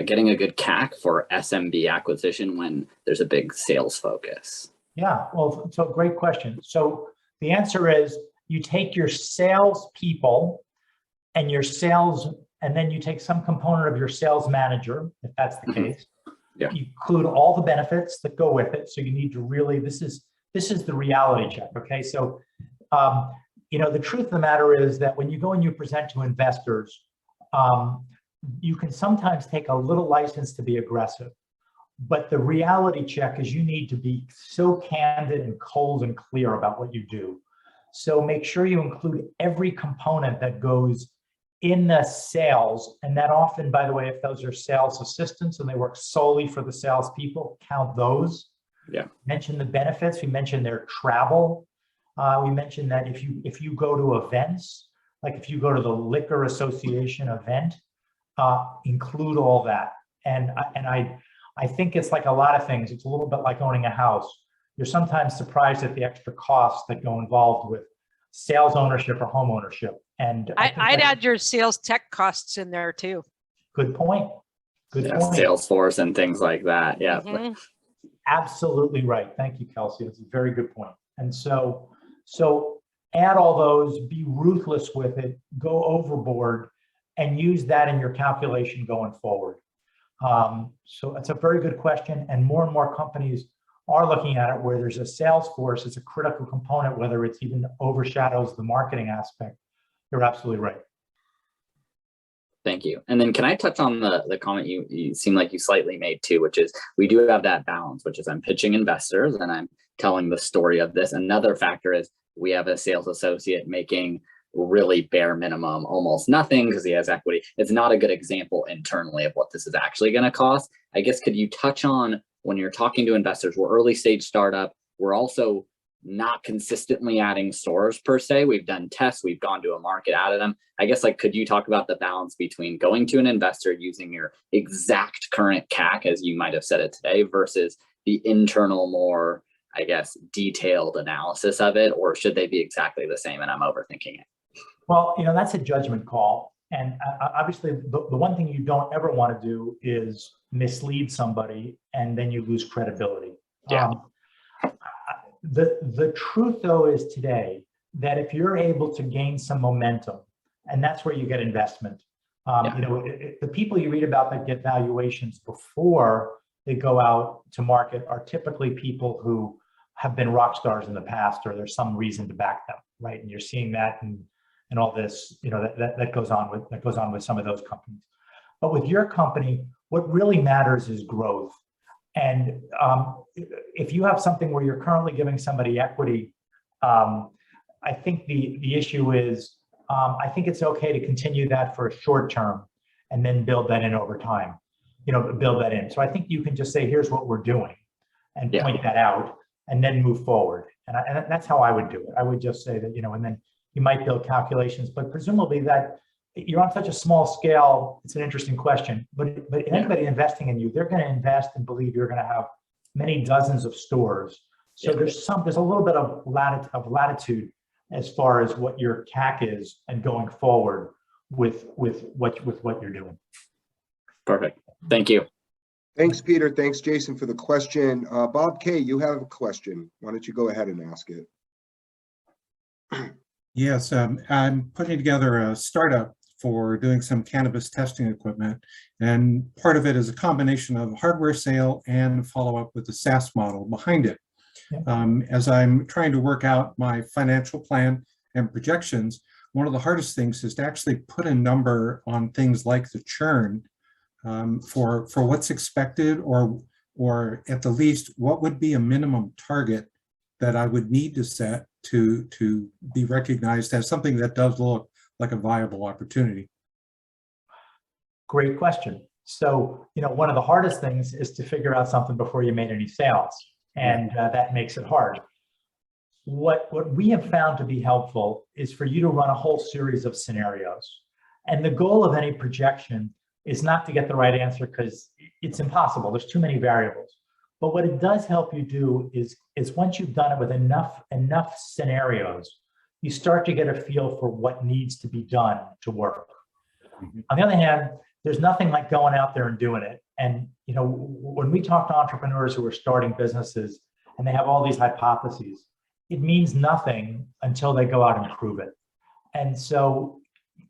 getting a good CAC for SMB acquisition when there's a big sales focus. Yeah, well, so great question. So the answer is you take your sales people and your sales, and then you take some component of your sales manager, if that's the case. Yeah. You include all the benefits that go with it. So you need to really, this is the reality check, okay? So, the truth of the matter is that when you go and you present to investors, you can sometimes take a little license to be aggressive. But the reality check is you need to be so candid and cold and clear about what you do. So make sure you include every component that goes in the sales. And that often, by the way, if those are sales assistants and they work solely for the salespeople, count those. Yeah. Mention the benefits. We mentioned their travel. We mentioned that if you go to events, like if you go to the Liquor Association event, include all that. And I think it's like a lot of things. It's a little bit like owning a house. You're sometimes surprised at the extra costs that go involved with sales ownership or home ownership. And I'd add your sales tech costs in there too. Good point. Good point. Salesforce and things like that. Yeah. Mm-hmm. Absolutely right. Thank you, Kelsey. That's a very good point. And so add all those, be ruthless with it, go overboard, and use that in your calculation going forward. So it's a very good question, and more companies are looking at it where there's a sales force, it's a critical component, whether it's even overshadows the marketing aspect. You're absolutely right. Thank you. And then can I touch on the comment you seem like you slightly made too, which is we do have that balance, which is I'm pitching investors and I'm telling the story of this. Another factor is we have a sales associate making really bare minimum, almost nothing because he has equity. It's not a good example internally of what this is actually going to cost. I guess, could you touch on when you're talking to investors, we're early stage startup, we're also not consistently adding stores per se. We've done tests, we've gone to a market, added them. I guess, like, could you talk about the balance between going to an investor using your exact current CAC, as you might have said it today, versus the internal, more, I guess, detailed analysis of it, or should they be exactly the same and I'm overthinking it? Well, that's a judgment call. And obviously, the one thing you don't ever want to do is mislead somebody and then you lose credibility. Yeah. The truth, though, is today that if you're able to gain some momentum, and that's where you get investment. The people you read about that get valuations before they go out to market are typically people who have been rock stars in the past, or there's some reason to back them, right? And you're seeing that and all this, that goes on with some of those companies. But with your company, what really matters is growth. And if you have something where you're currently giving somebody equity, I think the issue is, I think it's okay to continue that for a short term and then build that in over time, build that in. So I think you can just say, here's what we're doing and point that out and then move forward. And that's how I would do it. I would just say that, and then you might build calculations, but presumably that you're on such a small scale, it's an interesting question, but anybody investing in you, they're going to invest and believe you're going to have many dozens of stores. So there's a little bit of latitude as far as what your CAC is and going forward with what you're doing. Perfect. Thank you. Thanks, Peter. Thanks, Jason, for the question. Bob K., you have a question. Why don't you go ahead and ask it? Yes, I'm putting together a startup for doing some cannabis testing equipment. And part of it is a combination of hardware sale and follow up with the SaaS model behind it. As I'm trying to work out my financial plan and projections, one of the hardest things is to actually put a number on things like the churn for what's expected, or at the least, what would be a minimum target that I would need to set to be recognized as something that does look like a viable opportunity. Great question. So, one of the hardest things is to figure out something before you made any sales, and that makes it hard. What we have found to be helpful is for you to run a whole series of scenarios. And the goal of any projection is not to get the right answer, because it's impossible. There's too many variables. But what it does help you do is once you've done it with enough scenarios, you start to get a feel for what needs to be done to work. On the other hand, there's nothing like going out there and doing it. And when we talk to entrepreneurs who are starting businesses and they have all these hypotheses, it means nothing until they go out and prove it. And so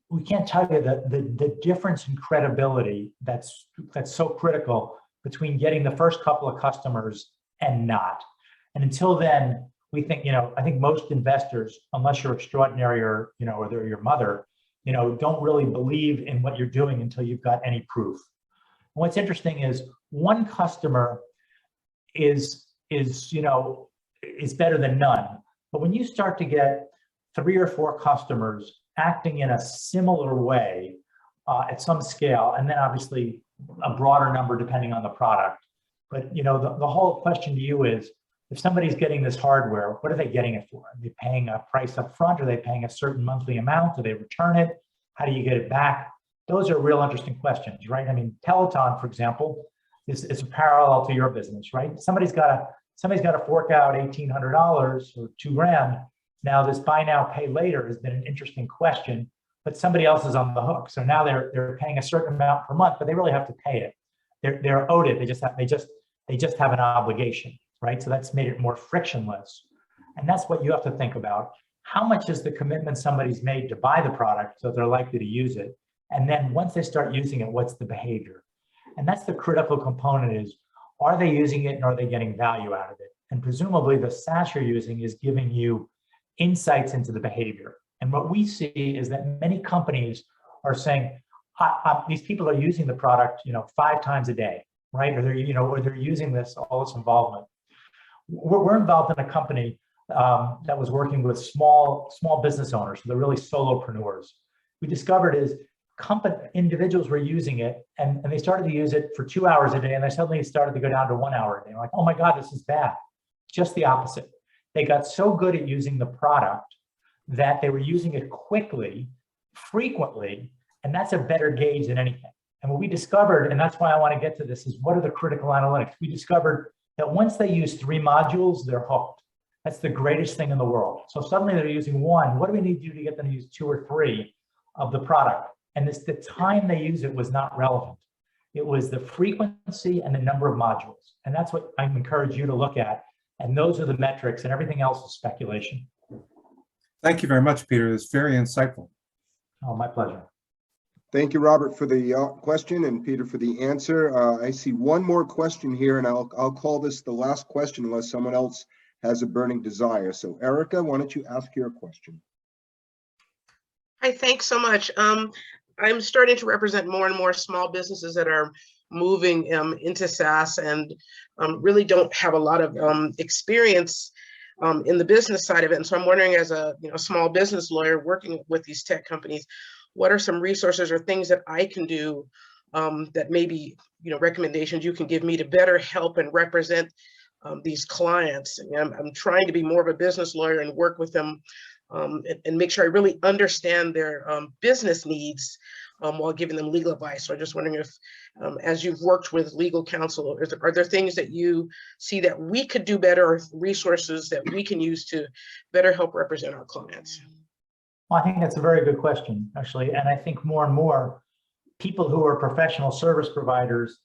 we can't tell you the difference in credibility that's so critical between getting the first couple of customers and not. And until then, we think, I think most investors, unless you're extraordinary or they're your mother, don't really believe in what you're doing until you've got any proof. And what's interesting is one customer is better than none. But when you start to get 3 or 4 customers acting in a similar way at some scale, and then obviously a broader number depending on the product. But the whole question to you is, if somebody's getting this hardware, what are they getting it for? Are they paying a price up front? Are they paying a certain monthly amount? Do they return it? How do you get it back? Those are real interesting questions, right? I mean, Peloton, for example, is a parallel to your business, right? Somebody's got to fork out $1,800 or $2,000. Now, this buy now, pay later has been an interesting question, but somebody else is on the hook. So now they're paying a certain amount per month, but they really have to pay it. They're owed it. They just have an obligation, right? So that's made it more frictionless. And that's what you have to think about. How much is the commitment somebody's made to buy the product so they're likely to use it? And then once they start using it, what's the behavior? And that's the critical component is, Are they using it and are they getting value out of it? And presumably the SaaS you're using is giving you insights into the behavior. And what we see is that many companies are saying, these people are using the product, 5 times a day, right? Or they're using all this involvement. We're involved in a company that was working with small business owners, so they're really solopreneurs. We discovered is individuals were using it and they started to use it for 2 hours a day, and they suddenly started to go down to 1 hour a day. Like, oh my God, this is bad. Just the opposite. They got so good at using the product that they were using it quickly, frequently, and that's a better gauge than anything. And what we discovered, and that's why I want to get to this, is what are the critical analytics? We discovered that once they use 3 modules, they're hooked. That's the greatest thing in the world. So suddenly they're using 1. What do we need to do to get them to use 2 or 3 of the product? And the time they use it was not relevant. It was the frequency and the number of modules. And that's what I encourage you to look at. And those are the metrics, and everything else is speculation. Thank you very much, Peter. It's very insightful. Oh, my pleasure. Thank you, Robert, for the question, and Peter for the answer. I see one more question here, and I'll call this the last question unless someone else has a burning desire. So Erica, why don't you ask your question? Hi, thanks so much. I'm starting to represent more and more small businesses that are moving into SaaS and really don't have a lot of experience in the business side of it. And so I'm wondering, as a small business lawyer working with these tech companies, what are some resources or things that I can do that maybe recommendations you can give me to better help and represent these clients? And I'm trying to be more of a business lawyer and work with them and make sure I really understand their business needs while giving them legal advice. So I'm just wondering if, as you've worked with legal counsel, are there things that you see that we could do better, or resources that we can use to better help represent our clients? Well, I think that's a very good question, actually. And I think more and more people who are professional service providers,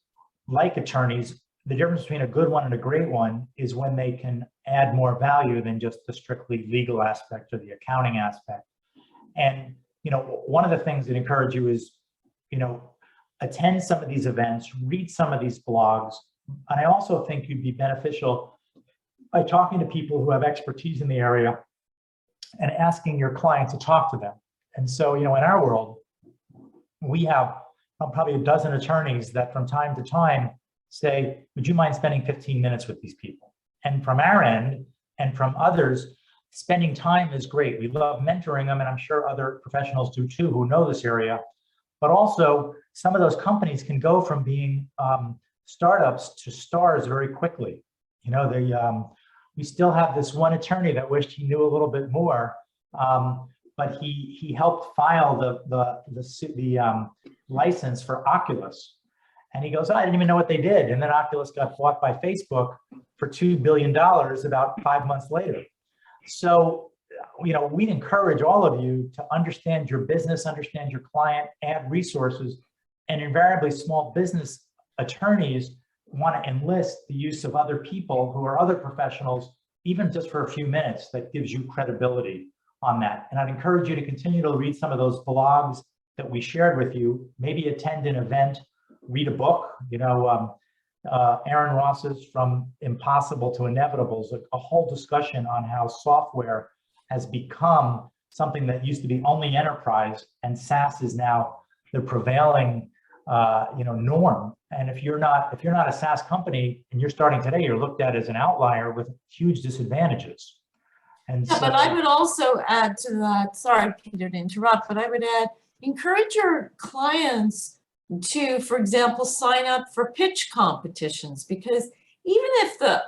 like attorneys, the difference between a good one and a great one is when they can add more value than just the strictly legal aspect or the accounting aspect. And one of the things that I encourage you is, attend some of these events, read some of these blogs. And I also think you'd be beneficial by talking to people who have expertise in the area and asking your client to talk to them. And so, in our world, we have probably a dozen attorneys that from time to time say, would you mind spending 15 minutes with these people? And from our end and from others, spending time is great. We love mentoring them, and I'm sure other professionals do too who know this area. But also, some of those companies can go from being startups to stars very quickly. We still have this one attorney that wished he knew a little bit more, but he helped file the license for Oculus. And he goes, I didn't even know what they did. And then Oculus got bought by Facebook for $2 billion about 5 months later. So, we'd encourage all of you to understand your business, understand your client, add resources, and invariably small business attorneys want to enlist the use of other people who are other professionals, even just for a few minutes. That gives you credibility on that. And I'd encourage you to continue to read some of those blogs that we shared with you, maybe attend an event, read a book. Aaron Ross's From Impossible to Inevitable is a whole discussion on how software has become something that used to be only enterprise, and SaaS is now the prevailing norm. And if you're not a SaaS company and you're starting today, you're looked at as an outlier with huge disadvantages. And yeah, but I would also add to that, sorry, Peter, to interrupt, but I would add, encourage your clients to, for example, sign up for pitch competitions, because even if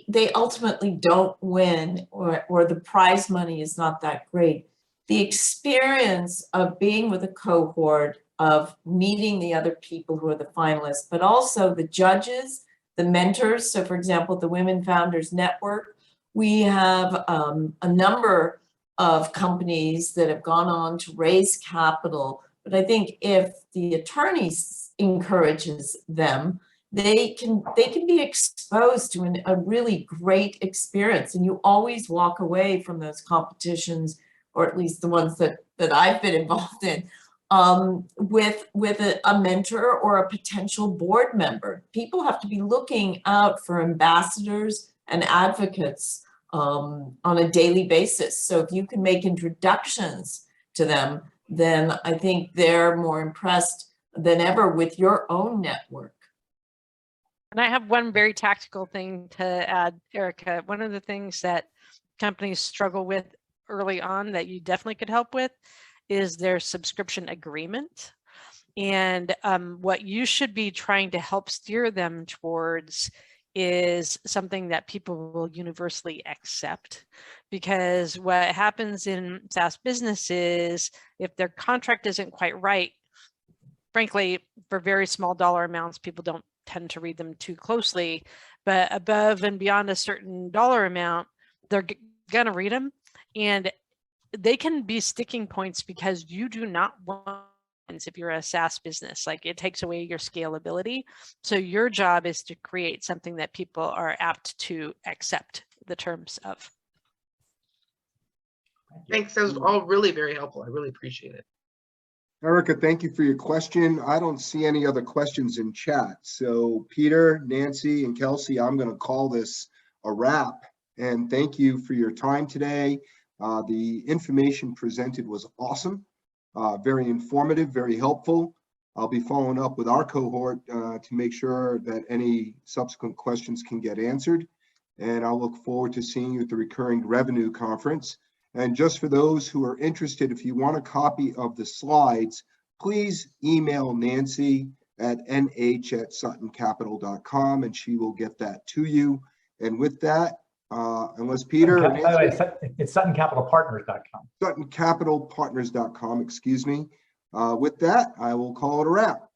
they ultimately don't win or the prize money is not that great, the experience of being with a cohort, of meeting the other people who are the finalists, but also the judges, the mentors. So for example, the Women Founders Network, we have a number of companies that have gone on to raise capital. But I think if the attorneys encourages them, they can be exposed to a really great experience. And you always walk away from those competitions, or at least the ones that I've been involved in, with a mentor or a potential board member. People have to be looking out for ambassadors and advocates on a daily basis. So if you can make introductions to them, then I think they're more impressed than ever with your own network. And I have one very tactical thing to add, Erica. One of the things that companies struggle with early on that you definitely could help with is their subscription agreement. And what you should be trying to help steer them towards is something that people will universally accept. Because what happens in SaaS businesses, if their contract isn't quite right, frankly, for very small dollar amounts, people don't tend to read them too closely, but above and beyond a certain dollar amount, they're gonna read them, and they can be sticking points because you do not want, if you're a SaaS business, like it takes away your scalability. So your job is to create something that people are apt to accept the terms of. Thanks, that was all really very helpful. I really appreciate it. Erica, thank you for your question. I don't see any other questions in chat. So Peter, Nancy, and Kelsey, I'm going to call this a wrap. And thank you for your time today. The information presented was awesome, very informative, very helpful. I'll be following up with our cohort to make sure that any subsequent questions can get answered. And I'll look forward to seeing you at the Recurring Revenue Conference. And just for those who are interested, if you want a copy of the slides, please email Nancy at nh@suttoncapital.com and she will get that to you. And with that, unless Peter. By the way, it's SuttonCapitalPartners.com. SuttonCapitalPartners.com, excuse me. With that, I will call it a wrap.